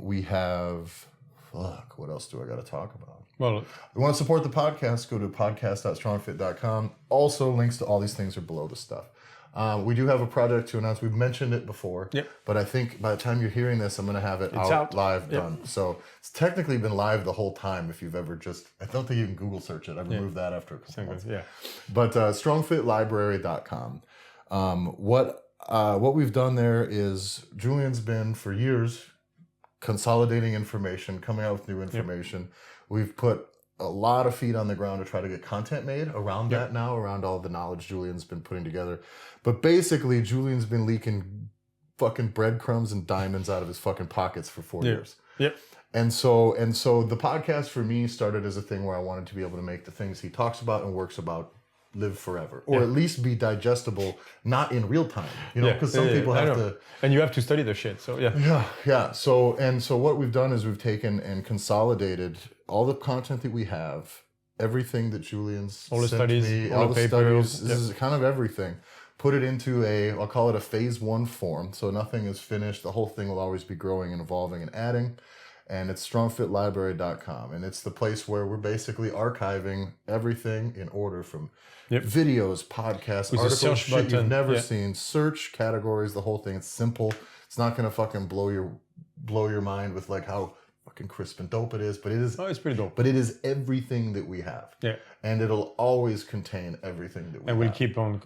We have, what else do I got to talk about? Well, if you want to support the podcast, go to podcast.strongfit.com. Also, links to all these things are below the stuff. We do have a project to announce. We've mentioned it before, Yep. but I think by the time you're hearing this, I'm going to have it out live done. So it's technically been live the whole time. If you've ever I don't think you can Google search it. I removed that after a couple months. Yeah. But StrongFitLibrary.com. What we've done there is Julien's been for years consolidating information, coming out with new information. Yep. We've put a lot of feet on the ground to try to get content made around that now, around all the knowledge Julien's been putting together. But basically, Julien's been leaking fucking breadcrumbs and diamonds out of his fucking pockets for 4 years. Yep. And so the podcast for me started as a thing where I wanted to be able to make the things he talks about and works about live forever, or at least be digestible, not in real time, because some people have to, and you have to study the shit. So yeah. So what we've done is we've taken and consolidated all the content that we have, everything that Julien's all the sent studies, me, all the papers. Studies, this is kind of everything. Put it into I'll call it a phase 1 form. So nothing is finished. The whole thing will always be growing and evolving and adding. And it's strongfitlibrary.com. And it's the place where we're basically archiving everything in order from videos, podcasts, with articles, shit button. You've never seen, search categories, the whole thing. It's simple. It's not going to fucking blow your mind with like how fucking crisp and dope it is, but it is. Oh, it's pretty dope. But it is everything that we have. Yeah. And it'll always contain everything that we have. And we'll keep on.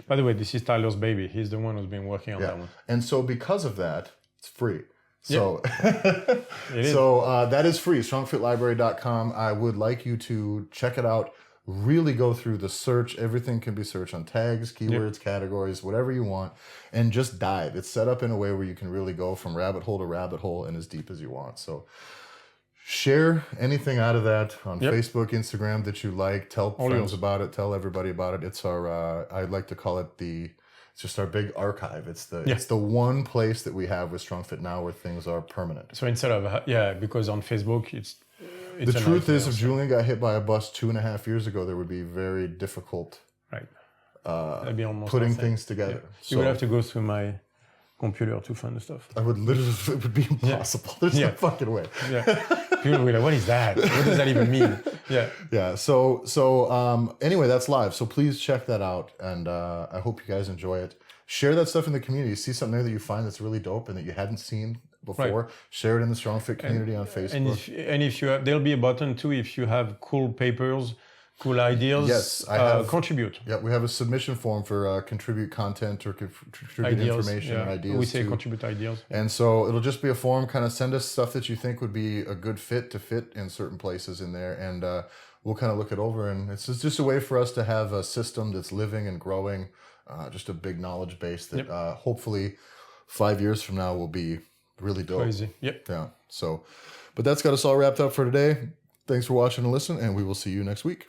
By the way, this is Tyler's baby. He's the one who's been working on that one. And so because of that, it's free. So, It is. That is free, strongfitlibrary.com. I would like you to check it out. Really go through the search. Everything can be searched on tags, keywords, categories, whatever you want, and just dive. It's set up in a way where you can really go from rabbit hole to rabbit hole and as deep as you want. So share anything out of that on Facebook, Instagram that you like. Tell friends about it. Tell everybody about it. It's our, I'd like to call it it's just our big archive. It's the one place that we have with StrongFit now where things are permanent. So instead of, because on Facebook, it's the truth is, if Julien got hit by a bus 2.5 years ago, there would be very difficult that'd be almost putting nothing. Things together. Yeah. You would have to go through my computer to find the stuff. I would literally, it would be impossible. There's no fucking way. Yeah. People will be like, what is that? What does that even mean? Yeah. Yeah. So anyway, that's live. So please check that out. And I hope you guys enjoy it. Share that stuff in the community. See something there that you find that's really dope and that you hadn't seen before. Share it in the StrongFit community on Facebook. And if you have, there'll be a button too if you have cool papers, cool ideas. Yes, I have. Contribute. Yeah, we have a submission form for contribute content or contribute ideas, information and ideas. We say too. contribute ideas. And so it'll just be a form. Kind of send us stuff that you think would be a good fit in certain places in there, and we'll kind of look it over. And it's just a way for us to have a system that's living and growing. Just a big knowledge base that hopefully 5 years from now will be really dope. Crazy. Yep. Yeah. So, but that's got us all wrapped up for today. Thanks for watching and listening, and we will see you next week.